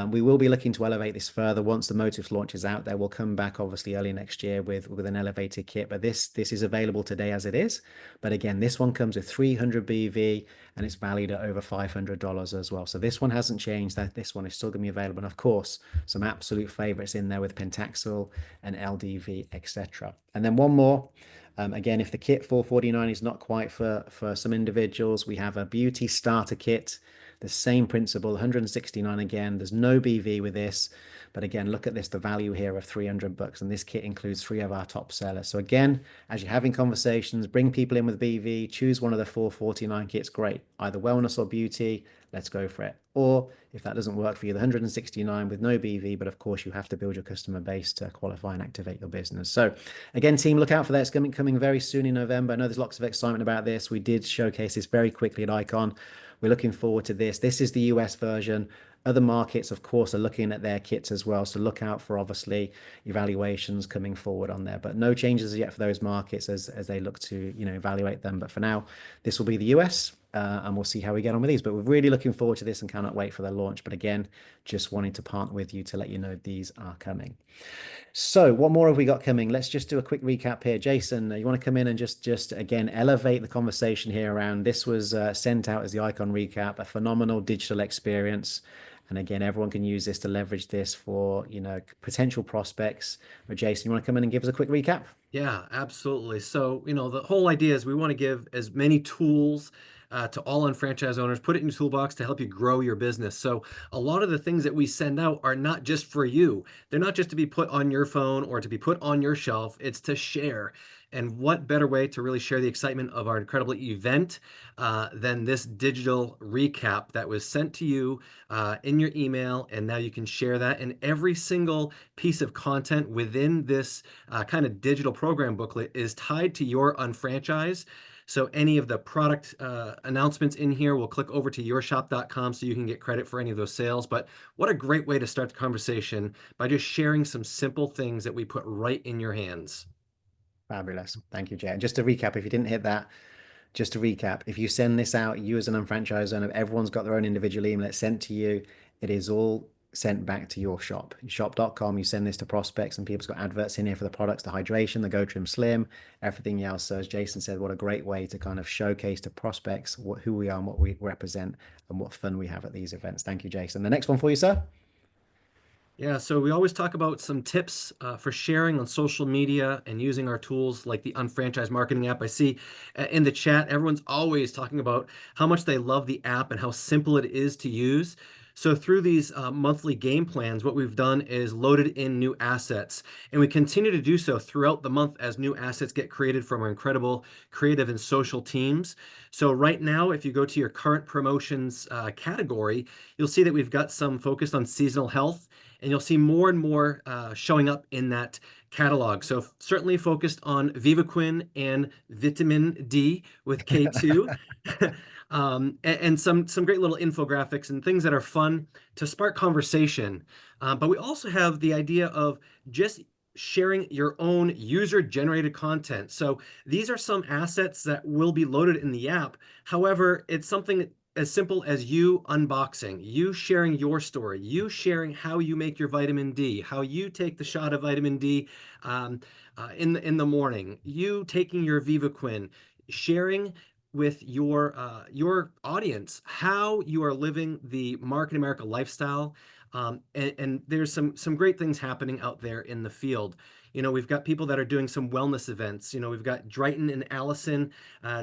We will be looking to elevate this further once the Motif launch is out there. We'll come back obviously early next year with an elevated kit, but this is available today as it is. But again, this one comes with 300 BV and it's valued at over $500 as well. So this one hasn't changed. That this one is still going to be available, and of course, some absolute favorites in there with Pentaxel and LDV, etc. And then one more. Again, if the kit 449 is not quite for some individuals, we have a beauty starter kit. The same principle, 169 again. There's no BV with this, but again, look at this, the value here of $300, and this kit includes 3 of our top sellers. So again, as you're having conversations, bring people in with BV, choose one of the 449 kits, great. Either wellness or beauty, let's go for it. Or if that doesn't work for you, the 169 with no BV, but of course you have to build your customer base to qualify and activate your business. So again, team, look out for that. It's coming very soon in November. I know there's lots of excitement about this. We did showcase this very quickly at Icon. We're looking forward to this. This is the US version. Other markets, of course, are looking at their kits as well. So look out for obviously evaluations coming forward on there, but no changes yet for those markets as they look to, evaluate them. But for now, this will be the US. And we'll see how we get on with these, but we're really looking forward to this and cannot wait for their launch. But again, just wanting to partner with you to let you know these are coming. So what more have we got coming? Let's just do a quick recap here. Jason, you want to come in and just again, elevate the conversation here around this was sent out as the Icon recap, a phenomenal digital experience. And again, everyone can use this to leverage this for, potential prospects. But Jason, you want to come in and give us a quick recap? Yeah, absolutely. So, the whole idea is we want to give as many tools to all unfranchised owners, put it in your toolbox to help you grow your business. So a lot of the things that we send out are not just for you. They're not just to be put on your phone or to be put on your shelf. It's to share. And what better way to really share the excitement of our incredible event than this digital recap that was sent to you in your email, and now you can share that. And every single piece of content within this kind of digital program booklet is tied to your unfranchise. So any of the product announcements in here will click over to yourshop.com so you can get credit for any of those sales. But what a great way to start the conversation by just sharing some simple things that we put right in your hands. Fabulous. Thank you, Jay. And just to recap, if you didn't hit that, just to recap, if you send this out, you as an unfranchised owner, everyone's got their own individual email. It's sent to you. It is all sent back to your shop. Shop.com, you send this to prospects, and people's got adverts in here for the products, the hydration, the Go Trim Slim, everything else. So as Jason said, what a great way to kind of showcase to prospects who we are and what we represent and what fun we have at these events. Thank you, Jason. The next one for you, sir. Yeah, so we always talk about some tips for sharing on social media and using our tools like the Unfranchised Marketing app. I see in the chat, everyone's always talking about how much they love the app and how simple it is to use. So through these monthly game plans, what we've done is loaded in new assets, and we continue to do so throughout the month as new assets get created from our incredible creative and social teams. So right now, if you go to your current promotions category, you'll see that we've got some focused on seasonal health, and you'll see more and more showing up in that catalog. So certainly focused on VivaQuin and vitamin D with K2. And some great little infographics and things that are fun to spark conversation. But we also have the idea of just sharing your own user-generated content. So these are some assets that will be loaded in the app. However, it's something as simple as you unboxing, you sharing your story, you sharing how you make your vitamin D, how you take the shot of vitamin D in the morning, you taking your VivaQuin, sharing with your audience how you are living the Market America lifestyle. And there's some great things happening out there in the field. We've got people that are doing some wellness events. We've got Drayton and Allison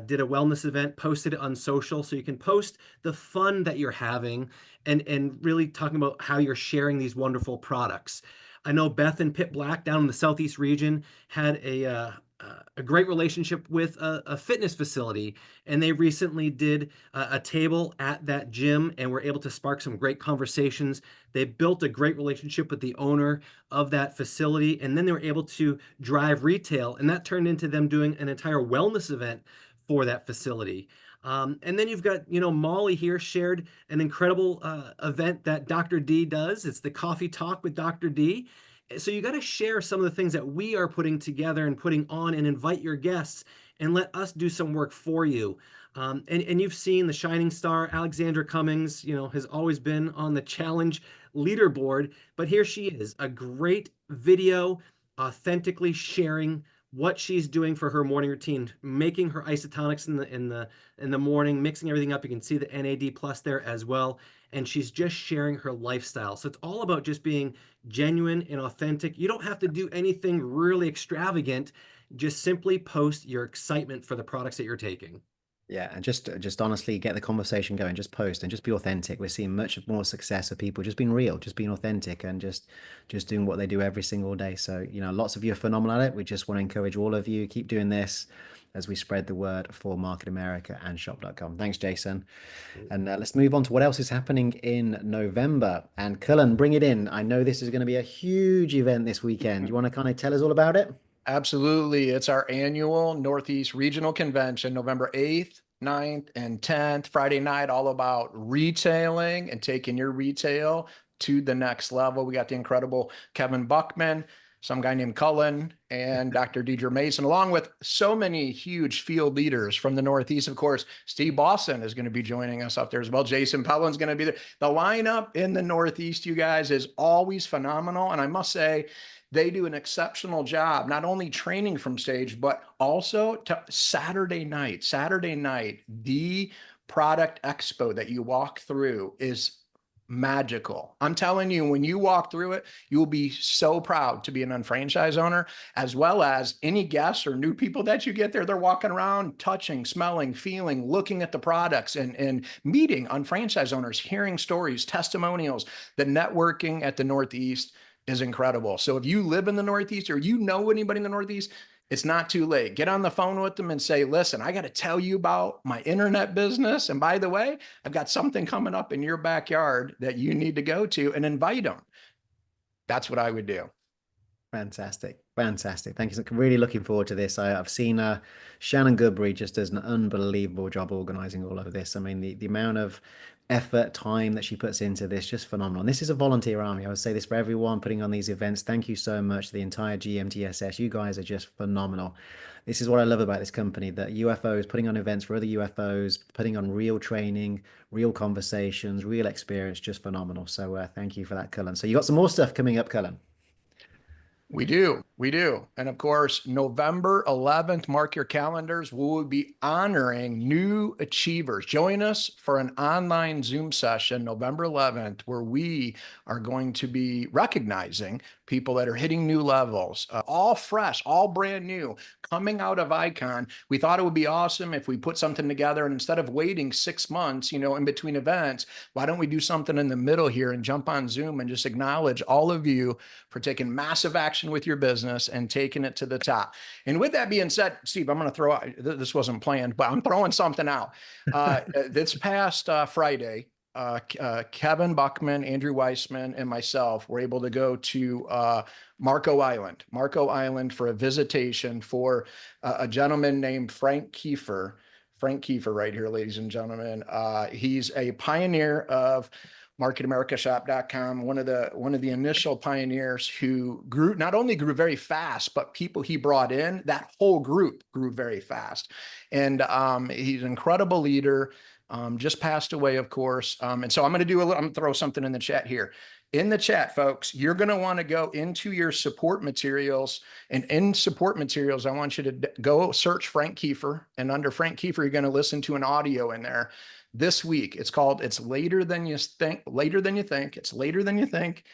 did a wellness event, posted it on social. So you can post the fun that you're having and really talking about how you're sharing these wonderful products. I know Beth and Pitt Black down in the Southeast region had a great relationship with a fitness facility, and they recently did a table at that gym and were able to spark some great conversations. They built a great relationship with the owner of that facility, and then they were able to drive retail, and that turned into them doing an entire wellness event for that facility. And then you've got, Molly here shared an incredible event that Dr. D does. It's the Coffee Talk with Dr. D. So you got to share some of the things that we are putting together and putting on and invite your guests and let us do some work for you. And you've seen the shining star, Alexandra Cummings, has always been on the challenge leaderboard, but here she is, a great video, authentically sharing what she's doing for her morning routine, making her isotonics in the morning, mixing everything up. You can see the NAD plus there as well. And she's just sharing her lifestyle. So it's all about just being genuine and authentic. You don't have to do anything really extravagant. Just simply post your excitement for the products that you're taking. Yeah, and just honestly get the conversation going. Just post and just be authentic. We're seeing much more success of people just being real, just being authentic, and just doing what they do every single day. So, lots of you are phenomenal at it. We just want to encourage all of you, keep doing this as we spread the word for Market America and shop.com. Thanks, Jason. And let's move on to what else is happening in November. And Cullen, bring it in. I know this is going to be a huge event this weekend. You want to kind of tell us all about it? Absolutely. It's our annual Northeast Regional Convention, November 8th, 9th, and 10th, Friday night, all about retailing and taking your retail to the next level. We got the incredible Kevin Buckman, some guy named Cullen, and Dr. Deidre Mason, along with so many huge field leaders from the Northeast. Of course, Steve Boston is going to be joining us up there as well. Jason Pellin's going to be there. The lineup in the Northeast, you guys, is always phenomenal. And I must say, they do an exceptional job, not only training from stage, but also to Saturday night, the product expo that you walk through is magical. I'm telling you, when you walk through it, you will be so proud to be an unfranchised owner, as well as any guests or new people that you get there. They're walking around, touching, smelling, feeling, looking at the products, and meeting unfranchised owners, hearing stories, testimonials. The networking at the Northeast is incredible. So if you live in the Northeast or you know anybody in the Northeast, it's not too late. Get on the phone with them and say, listen, I got to tell you about my internet business. And by the way, I've got something coming up in your backyard that you need to go to, and invite them. That's what I would do. Fantastic. Fantastic. Thank you. Really looking forward to this. I've seen Shannon Goodbury just does an unbelievable job organizing all of this. I mean, the amount of effort, time that she puts into this, just phenomenal. And this is a volunteer army. I would say this for everyone putting on these events. Thank you so much to the entire GMTSS. You guys are just phenomenal. This is what I love about this company, that UFOs, putting on events for other UFOs, putting on real training, real conversations, real experience, just phenomenal. So thank you for that, Cullen. So you got some more stuff coming up, Cullen. We do. And of course, November 11th, mark your calendars. We will be honoring new achievers. Join us for an online Zoom session, November 11th, where we are going to be recognizing people that are hitting new levels, all fresh, all brand new, coming out of Icon. We thought it would be awesome if we put something together, and instead of waiting 6 months, in between events, why don't we do something in the middle here and jump on Zoom and just acknowledge all of you for taking massive action with your business and taking it to the top. And with that being said, Steve, I'm going to throw out, this wasn't planned, but I'm throwing something out. This past Friday, Kevin Buckman, Andrew Weissman, and myself were able to go to Marco Island for a visitation for a gentleman named Frank Kiefer. Frank Kiefer right here, ladies and gentlemen. He's a pioneer of marketamericaShop.com, one of the initial pioneers who not only grew very fast, but people he brought in, that whole group grew very fast. And he's an incredible leader. Just passed away, of course. And so I'm going to throw something in the chat here. In the chat, folks, you're going to want to go into your support materials, and in support materials, I want you to go search Frank Kiefer, and under Frank Kiefer, you're going to listen to an audio in there this week. It's called "It's Later Than You Think." It's later than you think.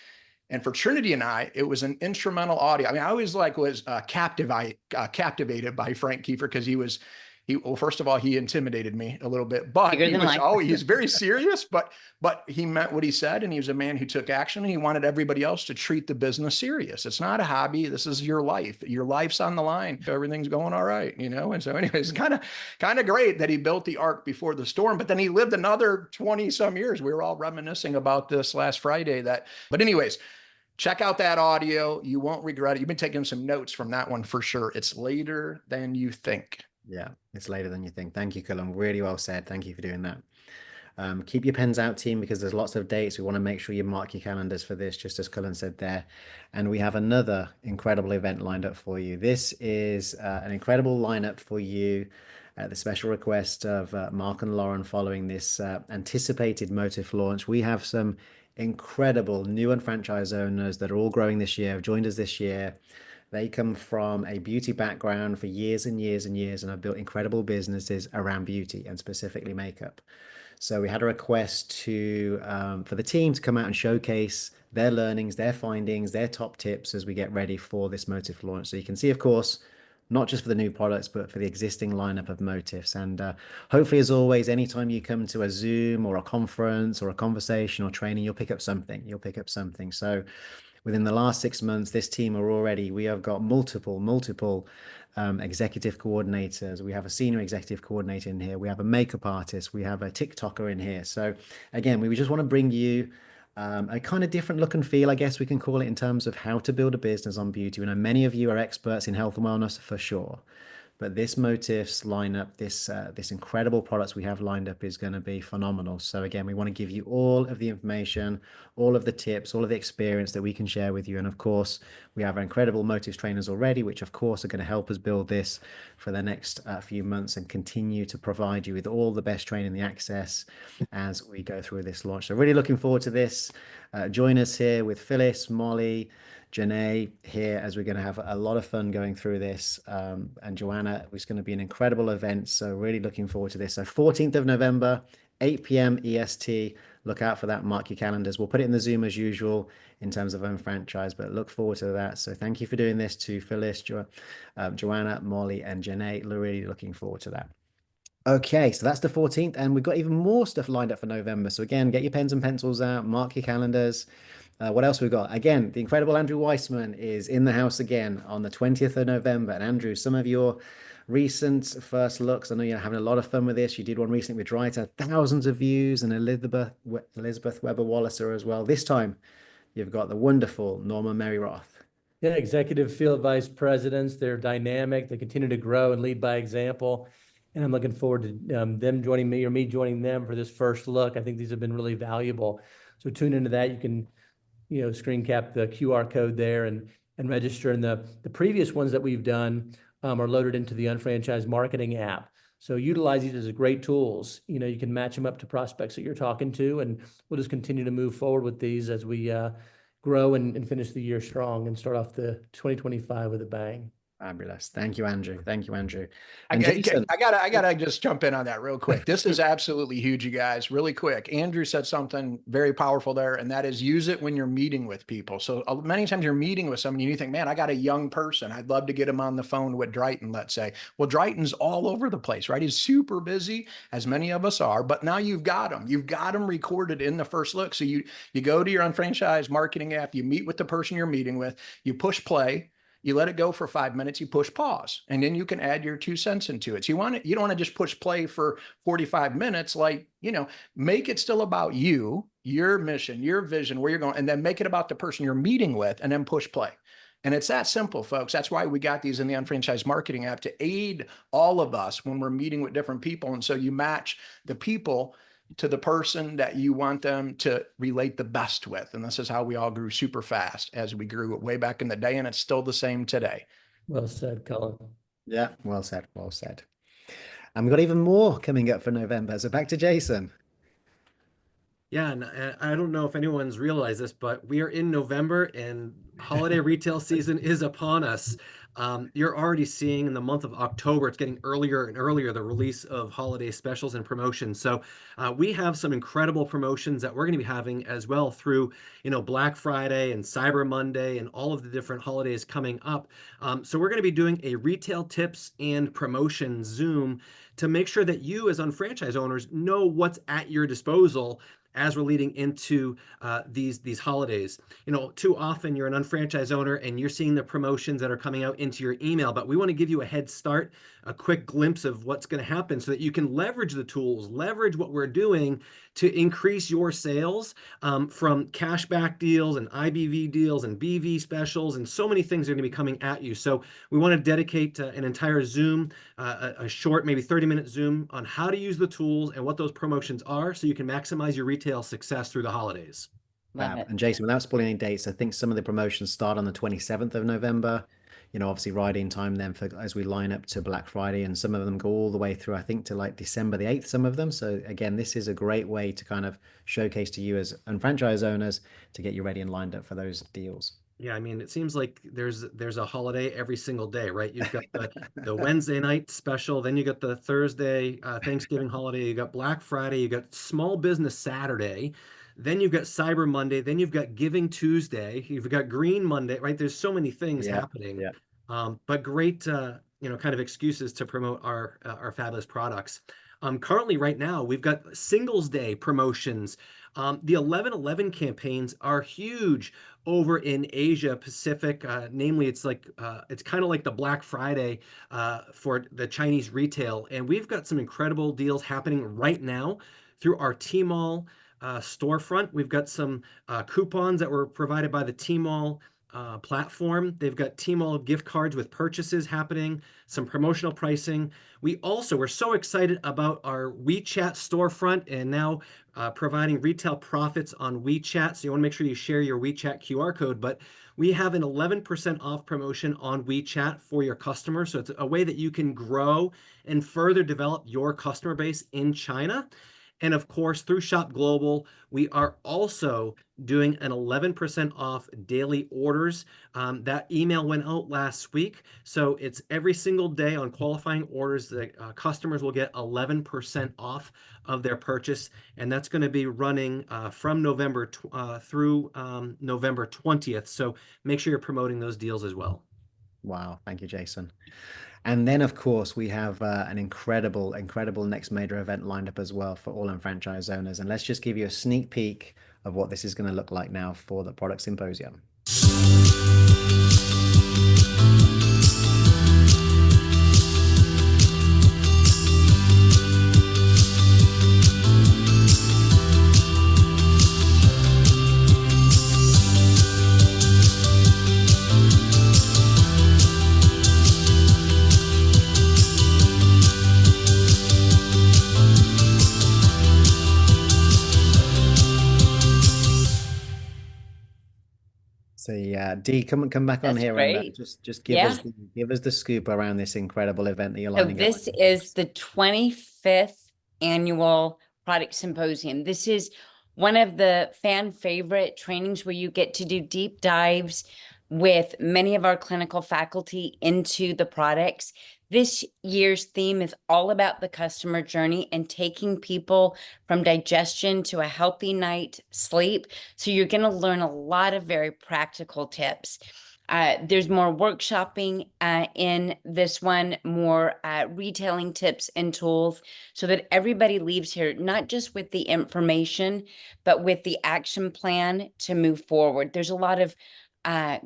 And for Trinity and I, it was an instrumental audio. I mean, I always was captivated by Frank Kiefer, because well, first of all, he intimidated me a little bit, but he's very serious, but he meant what he said. And he was a man who took action, and he wanted everybody else to treat the business serious. It's not a hobby. This is your life. Your life's on the line. Everything's going all right, And so anyways, it's kind of great that he built the ark before the storm, but then he lived another 20 some years. We were all reminiscing about this last Friday but anyways, check out that audio. You won't regret it. You've been taking some notes from that one for sure. It's later than you think. Yeah, it's later than you think. Thank you, Cullen. Really well said. Thank you for doing that. Keep your pens out, team, because there's lots of dates. We want to make sure you mark your calendars for this, just as Cullen said there. And we have another incredible event lined up for you. This is an incredible lineup for you at the special request of Mark and Lauren following this anticipated Motif launch. We have some incredible new and franchise owners that are all growing this year, have joined us this year. They come from a beauty background for years and years and years and have built incredible businesses around beauty and specifically makeup. So we had a request to for the team to come out and showcase their learnings, their findings, their top tips as we get ready for this Motif launch. So you can see, of course, not just for the new products, but for the existing lineup of Motifs. And hopefully, as always, anytime you come to a Zoom or a conference or a conversation or training, you'll pick up something. You'll pick up something. So within the last 6 months, this team we have got multiple executive coordinators. We have a senior executive coordinator in here. We have a makeup artist. We have a TikToker in here. So again, we just want to bring you a kind of different look and feel, I guess we can call it, in terms of how to build a business on beauty. We know many of you are experts in health and wellness for sure. But this Motifs lineup, this incredible products we have lined up is going to be phenomenal. So again, we want to give you all of the information, all of the tips, all of the experience that we can share with you. And of course, we have our incredible Motifs trainers already, which of course are going to help us build this for the next few months and continue to provide you with all the best training, the access as we go through this launch. So really looking forward to this. Join us here with Phyllis, Molly, Janae here as we're going to have a lot of fun going through this. And Joanna, it's going to be an incredible event. So really looking forward to this. So 14th of November, 8 p.m. EST. Look out for that. Mark your calendars. We'll put it in the Zoom as usual in terms of own franchise, but look forward to that. So thank you for doing this to Phyllis, Joanna, Molly, and Janae. Really looking forward to that. Okay, so that's the 14th, and we've got even more stuff lined up for November. So again, get your pens and pencils out, mark your calendars. What else we've got? Again, the incredible Andrew Weissman is in the house again on the 20th of November. And Andrew, some of your recent first looks, I know you're having a lot of fun with this. You did one recently with Drita, thousands of views, and Elizabeth Weber Wallacer as well. This time, you've got the wonderful Norma Mary Roth. Yeah, executive field vice presidents. They're dynamic. They continue to grow and lead by example. And I'm looking forward to them joining me or me joining them for this first look. I think these have been really valuable. So tune into that. You can, screen cap the QR code there and register. And the previous ones that we've done are loaded into the Unfranchised Marketing app. So utilize these as great tools. You can match them up to prospects that you're talking to, and we'll just continue to move forward with these as we grow and finish the year strong and start off the 2025 with a bang. Fabulous. Thank you, Andrew. Thank you, Andrew. I gotta just jump in on that real quick. This is absolutely huge, you guys. Really quick. Andrew said something very powerful there, and that is use it when you're meeting with people. So many times you're meeting with someone and you think, man, I got a young person. I'd love to get him on the phone with Drayton, let's say. Well, Drayton's all over the place, right? He's super busy, as many of us are, but now you've got him. You've got him recorded in the first look. So you go to your Unfranchised Marketing app, you meet with the person you're meeting with, you push play. You let it go for 5 minutes, you push pause, and then you can add your 2 cents into it. So you don't want to just push play for 45 minutes, make it still about you, your mission, your vision, where you're going, and then make it about the person you're meeting with, and then push play. And it's that simple, folks. That's why we got these in the Unfranchised Marketing app to aid all of us when we're meeting with different people. And so you match the people to the person that you want them to relate the best with. And this is how we all grew super fast as we grew way back in the day. And it's still the same today. Well said, Cullen. Yeah, well said. Well said. And we've got even more coming up for November. So back to Jason. Yeah, and I don't know if anyone's realized this, but we are in November and holiday retail season is upon us. You're already seeing in the month of October, it's getting earlier and earlier, the release of holiday specials and promotions. So we have some incredible promotions that we're going to be having as well through, Black Friday and Cyber Monday and all of the different holidays coming up. So we're going to be doing a retail tips and promotion Zoom to make sure that you as unfranchised owners know what's at your disposal as we're leading into these holidays. You know, too often you're an unfranchised owner and you're seeing the promotions that are coming out into your email, but we want to give you a head start, a quick glimpse of what's going to happen so that you can leverage the tools, leverage what we're doing to increase your sales, from cashback deals and IBV deals and BV specials, and so many things are going to be coming at you. So we want to dedicate an entire Zoom, a short, maybe 30-minute Zoom on how to use the tools and what those promotions are so you can maximize your retail success through the holidays. Love Fab. it. And Jason, without spoiling any dates, I think some of the promotions start on the 27th of November. You know, obviously riding time then for as we line up to Black Friday, and some of them go all the way through, I think, to like December the 8th, some of them. So again, this is a great way to kind of showcase to you as franchise owners to get you ready and lined up for those deals. Yeah, I mean, it seems like there's a holiday every single day, right? You've got the Wednesday night special, then you got the Thursday Thanksgiving holiday, you got Black Friday, you got Small Business Saturday, then you've got Cyber Monday, then you've got Giving Tuesday, you've got Green Monday, right? There's so many things Yeah, happening, yeah. but great, you know, kind of excuses to promote our fabulous products. Currently, right now, we've got Singles Day promotions. The 11/11 campaigns are huge over in Asia Pacific. Namely, it's kind of like the Black Friday for the Chinese retail, and we've got some incredible deals happening right now through our Tmall storefront. We've got some coupons that were provided by the Tmall platform. They've got Tmall gift cards with purchases happening, some promotional pricing. We're so excited about our WeChat storefront and now providing retail profits on WeChat. So you want to make sure you share your WeChat QR code, but we have an 11% off promotion on WeChat for your customers. So it's a way that you can grow and further develop your customer base in China. And of course, through Shop Global, we are also doing an 11% off daily orders. That email went out last week. So it's every single day on qualifying orders that customers will get 11% off of their purchase. And that's going to be running from November through November 20th. So make sure you're promoting those deals as well. Wow. Thank you, Jason. And then, of course, we have an incredible, incredible next major event lined up as well for all franchise owners. And let's just give you a sneak peek of what this is going to look like now for the Product Symposium. So yeah, Dee, come back on That's here and great. just Yeah. give us the scoop around this incredible event that you're So lining up. this is the 25th annual product symposium. This is one of the fan favorite trainings where you get to do deep dives with many of our clinical faculty into the products. This year's theme is all about the customer journey and taking people from digestion to a healthy night sleep. So you're going to learn a lot of very practical tips. There's more workshopping in this one, more retailing tips and tools so that everybody leaves here not just with the information, but with the action plan to move forward. There's a lot of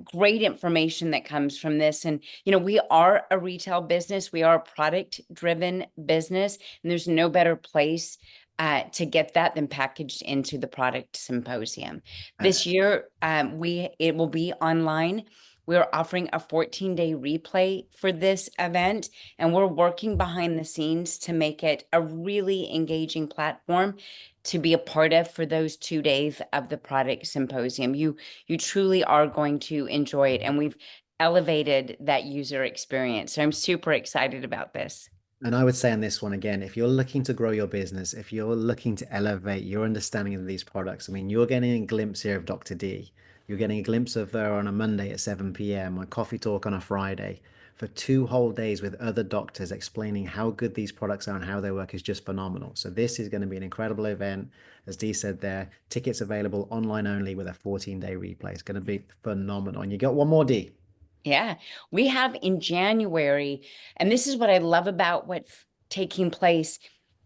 great information that comes from this. And, you know, we are a retail business. We are a product-driven business, and there's no better place to get that than packaged into the product symposium. This year, it will be online. We're offering a 14-day replay for this event, and we're working behind the scenes to make it a really engaging platform to be a part of for those 2 days of the product symposium. You truly are going to enjoy it, and we've elevated that user experience. So I'm super excited about this. And I would say on this one again, if you're looking to grow your business, if you're looking to elevate your understanding of these products, I mean, you're getting a glimpse here of Dr. D. You're getting a glimpse of her on a Monday at 7 p.m., on Coffee Talk on a Friday, for 2 whole days with other doctors explaining how good these products are and how they work is just phenomenal. So this is going to be an incredible event. As Dee said there, tickets available online only with a 14-day replay. It's going to be phenomenal. And you got one more, Dee. Yeah, we have in January, and this is what I love about what's taking place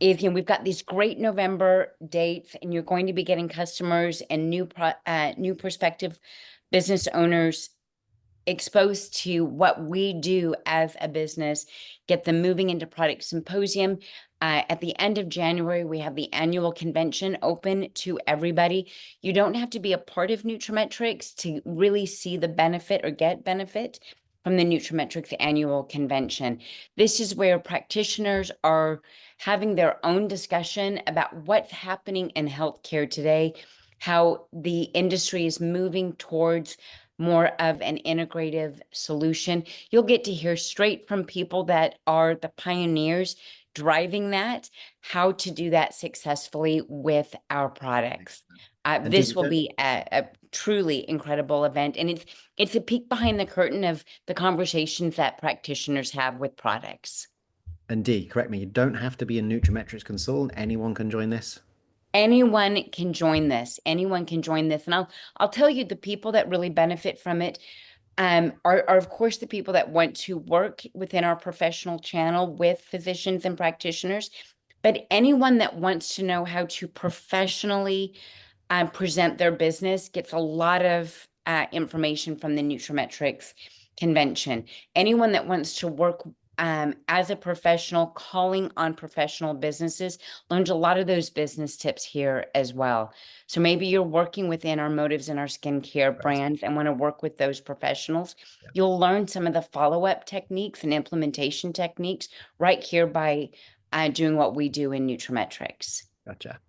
is, we've got these great November dates, and you're going to be getting customers and new prospective business owners exposed to what we do as a business, get them moving into Product Symposium. At the end of January, we have the annual convention open to everybody. You don't have to be a part of Nutrametrics to really see the benefit or get benefit from the Nutrametrics annual convention. This is where practitioners are having their own discussion about what's happening in healthcare today, how the industry is moving towards more of an integrative solution. You'll get to hear straight from people that are the pioneers driving that, how to do that successfully with our products. And This Dee, will be a truly incredible event, and it's a peek behind the curtain of the conversations that practitioners have with products. and Dee, correct me, you don't have to be a Nutrimetrics consultant. Anyone can join this. Anyone can join this. Anyone can join this, and I'll tell you, the people that really benefit from it are of course the people that want to work within our professional channel with physicians and practitioners, but anyone that wants to know how to professionally present their business gets a lot of information from the Nutrametrics convention. Anyone that wants to work as a professional, calling on professional businesses, learns a lot of those business tips here as well. So maybe you're working within our Motives and our skincare brands and want to work with those professionals. Yeah. You'll learn some of the follow-up techniques and implementation techniques right here by doing what we do in Nutrametrics. Gotcha.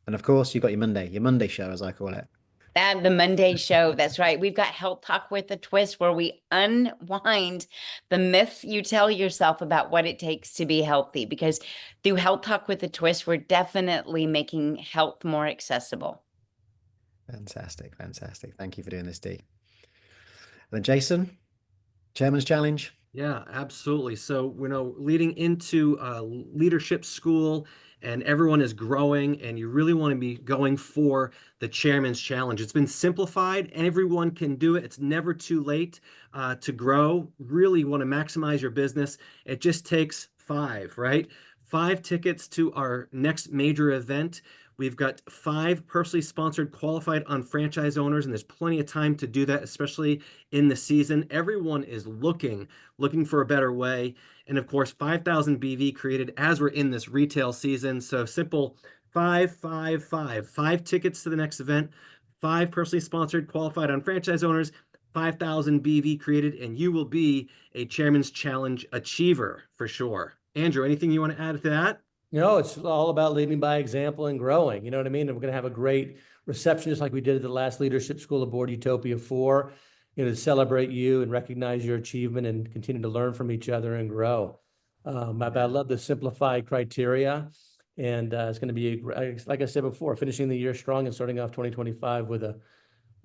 And of course, you've got your Monday show, as I call it. The Monday show, that's right. We've got Health Talk with a Twist, where we unwind the myths you tell yourself about what it takes to be healthy. Because through Health Talk with a Twist, we're definitely making health more accessible. Fantastic, fantastic. Thank you for doing this, Dee. And then Jason, Chairman's Challenge. Yeah, absolutely. So, leading into leadership school, and everyone is growing, and you really want to be going for the Chairman's Challenge. It's been simplified. Everyone can do it. It's never too late to grow. Really want to maximize your business. It just takes 5, right? 5 tickets to our next major event. We've got 5 personally sponsored qualified unfranchised owners, and there's plenty of time to do that, especially in the season. Everyone is looking for a better way. And of course, 5,000 BV created as we're in this retail season. So simple, 5, 5, 5, 5 tickets to the next event, 5 personally sponsored qualified unfranchised owners, 5,000 BV created, and you will be a Chairman's Challenge achiever for sure. Andrew, anything you want to add to that? It's all about leading by example and growing. You know what I mean? And we're going to have a great reception, just like we did at the last Leadership School Aboard Utopia 4, to celebrate you and recognize your achievement and continue to learn from each other and grow. But I love the simplified criteria. And it's going to be, like I said before, finishing the year strong and starting off 2025 with a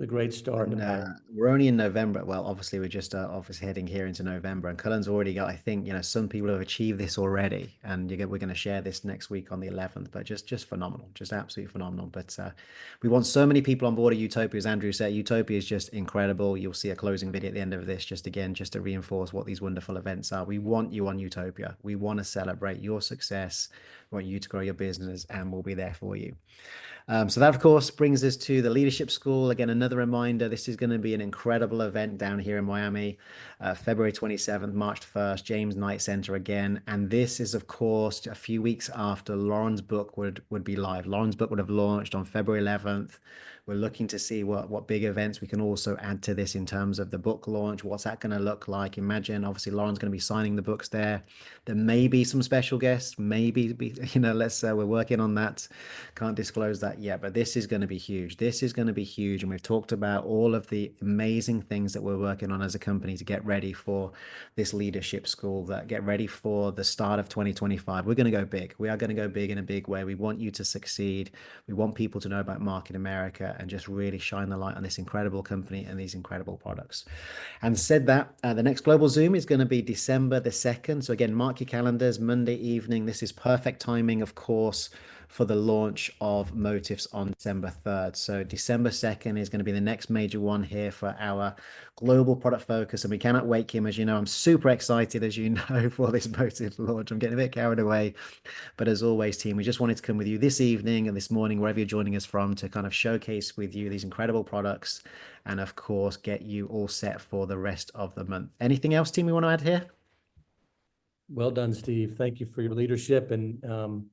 great start. And, we're only in November. Well, obviously, we're just obviously heading here into November, and Cullen's already got, I think, some people have achieved this already, and we're going to share this next week on the 11th. But just phenomenal, just absolutely phenomenal. But we want so many people on board at Utopia. As Andrew said, Utopia is just incredible. You'll see a closing video at the end of this, just to reinforce what these wonderful events are. We want you on Utopia. We want to celebrate your success. We want you to grow your business, and we'll be there for you. So that, of course, brings us to the Leadership School. Again, another reminder, this is going to be an incredible event down here in Miami, February 27th, March 1st, James Knight Center again. And this is, of course, a few weeks after Lauren's book would be live. Lauren's book would have launched on February 11th. We're looking to see what big events we can also add to this in terms of the book launch. What's that going to look like? Imagine, obviously, Lauren's going to be signing the books there. There may be some special guests, maybe, we're working on that. Can't disclose that yet, but this is going to be huge. This is going to be huge. And we've talked about all of the amazing things that we're working on as a company to get ready for this leadership school, that get ready for the start of 2025. We're going to go big. We are going to go big in a big way. We want you to succeed. We want people to know about Market America and just really shine the light on this incredible company and these incredible products. And said that, the next Global Zoom is going to be December the 2nd. So again, mark your calendars, Monday evening. This is perfect timing, of course, for the launch of Motive automotives on December 3rd. So December 2nd is going to be the next major one here for our global product focus. And we cannot wait, Kim. As you know, I'm super excited, as you know, for this motive launch. I'm getting a bit carried away. But as always, team, we just wanted to come with you this evening and this morning, wherever you're joining us from, to kind of showcase with you these incredible products and, of course, get you all set for the rest of the month. Anything else, team, we want to add here? Well done, Steve. Thank you for your leadership and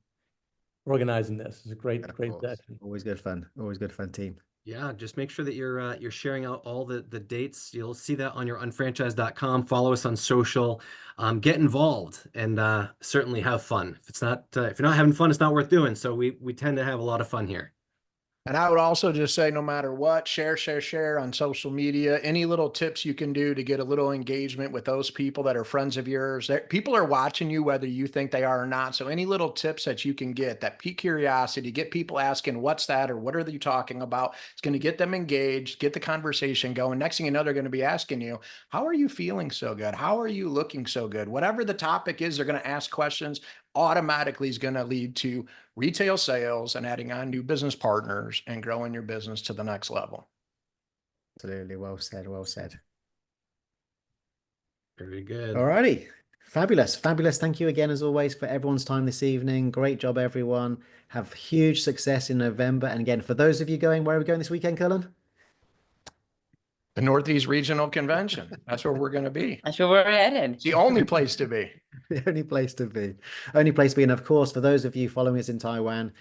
organizing this. It's a great session. Always good fun. Always good fun, team. Yeah, just make sure that you're sharing out all the dates. You'll see that on your unfranchised.com. Follow us on social. Get involved and certainly have fun. If it's not if you're not having fun, it's not worth doing. So we tend to have a lot of fun here. And I would also just say, no matter what, share on social media, any little tips you can do to get a little engagement with those people that are friends of yours. People are watching you, whether you think they are or not. So any little tips that you can get that pique curiosity, get people asking, what's that? Or what are you talking about? It's going to get them engaged, get the conversation going. Next thing you know, they're going to be asking you, how are you feeling so good? How are you looking so good? Whatever the topic is, they're going to ask questions. Automatically is going to lead to retail sales and adding on new business partners and growing your business to the next level. Absolutely. Well said. Well said. Very good. All righty. Fabulous. Fabulous. Thank you again, as always, for everyone's time this evening. Great job, everyone. Have huge success in November. And again, for those of you going, where are we going this weekend, Cullen? The Northeast Regional Convention. That's where we're going to be. That's where we're headed. It's the only place to be. The only place to be. Only place to be. And of course, for those of you following us in Taiwan,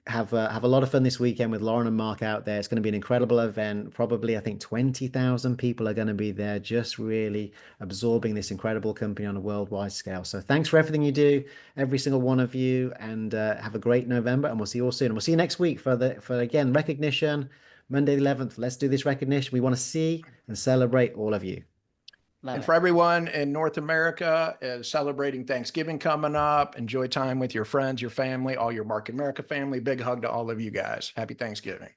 have a lot of fun this weekend with Lauren and Mark out there. It's going to be an incredible event. Probably, I think 20,000 people are going to be there, just really absorbing this incredible company on a worldwide scale. So thanks for everything you do, every single one of you, and have a great November. And we'll see you all soon. And we'll see you next week for again, recognition. Monday the 11th. Let's do this recognition. We want to see and celebrate all of you. Love And it. for everyone in North America celebrating Thanksgiving coming up, enjoy time with your friends, your family, all your Market America family. Big hug to all of you guys. Happy Thanksgiving.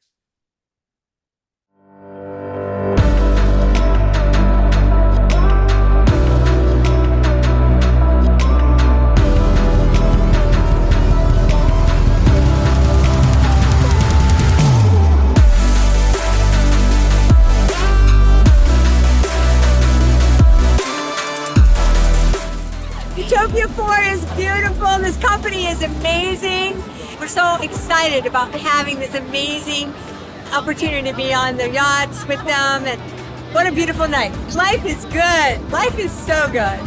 Utopia 4 is beautiful. This company is amazing. We're so excited about having this amazing opportunity to be on the yachts with them. And what a beautiful night. Life is good. Life is so good.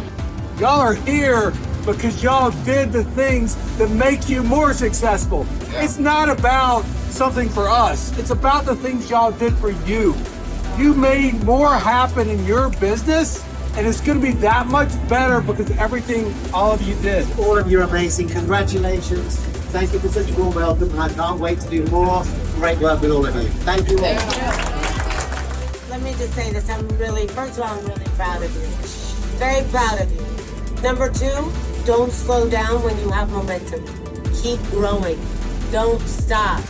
Y'all are here because y'all did the things that make you more successful. It's not about something for us. It's about the things y'all did for you. You made more happen in your business, and it's going to be that much better because of everything all of you did. All of you are amazing. Congratulations. Thank you for such a warm welcome, and I can't wait to do more great work with all of you. Thank you all. Let me just say this. First of all, I'm really proud of you. Very proud of you. Number 2, don't slow down when you have momentum. Keep growing. Don't stop.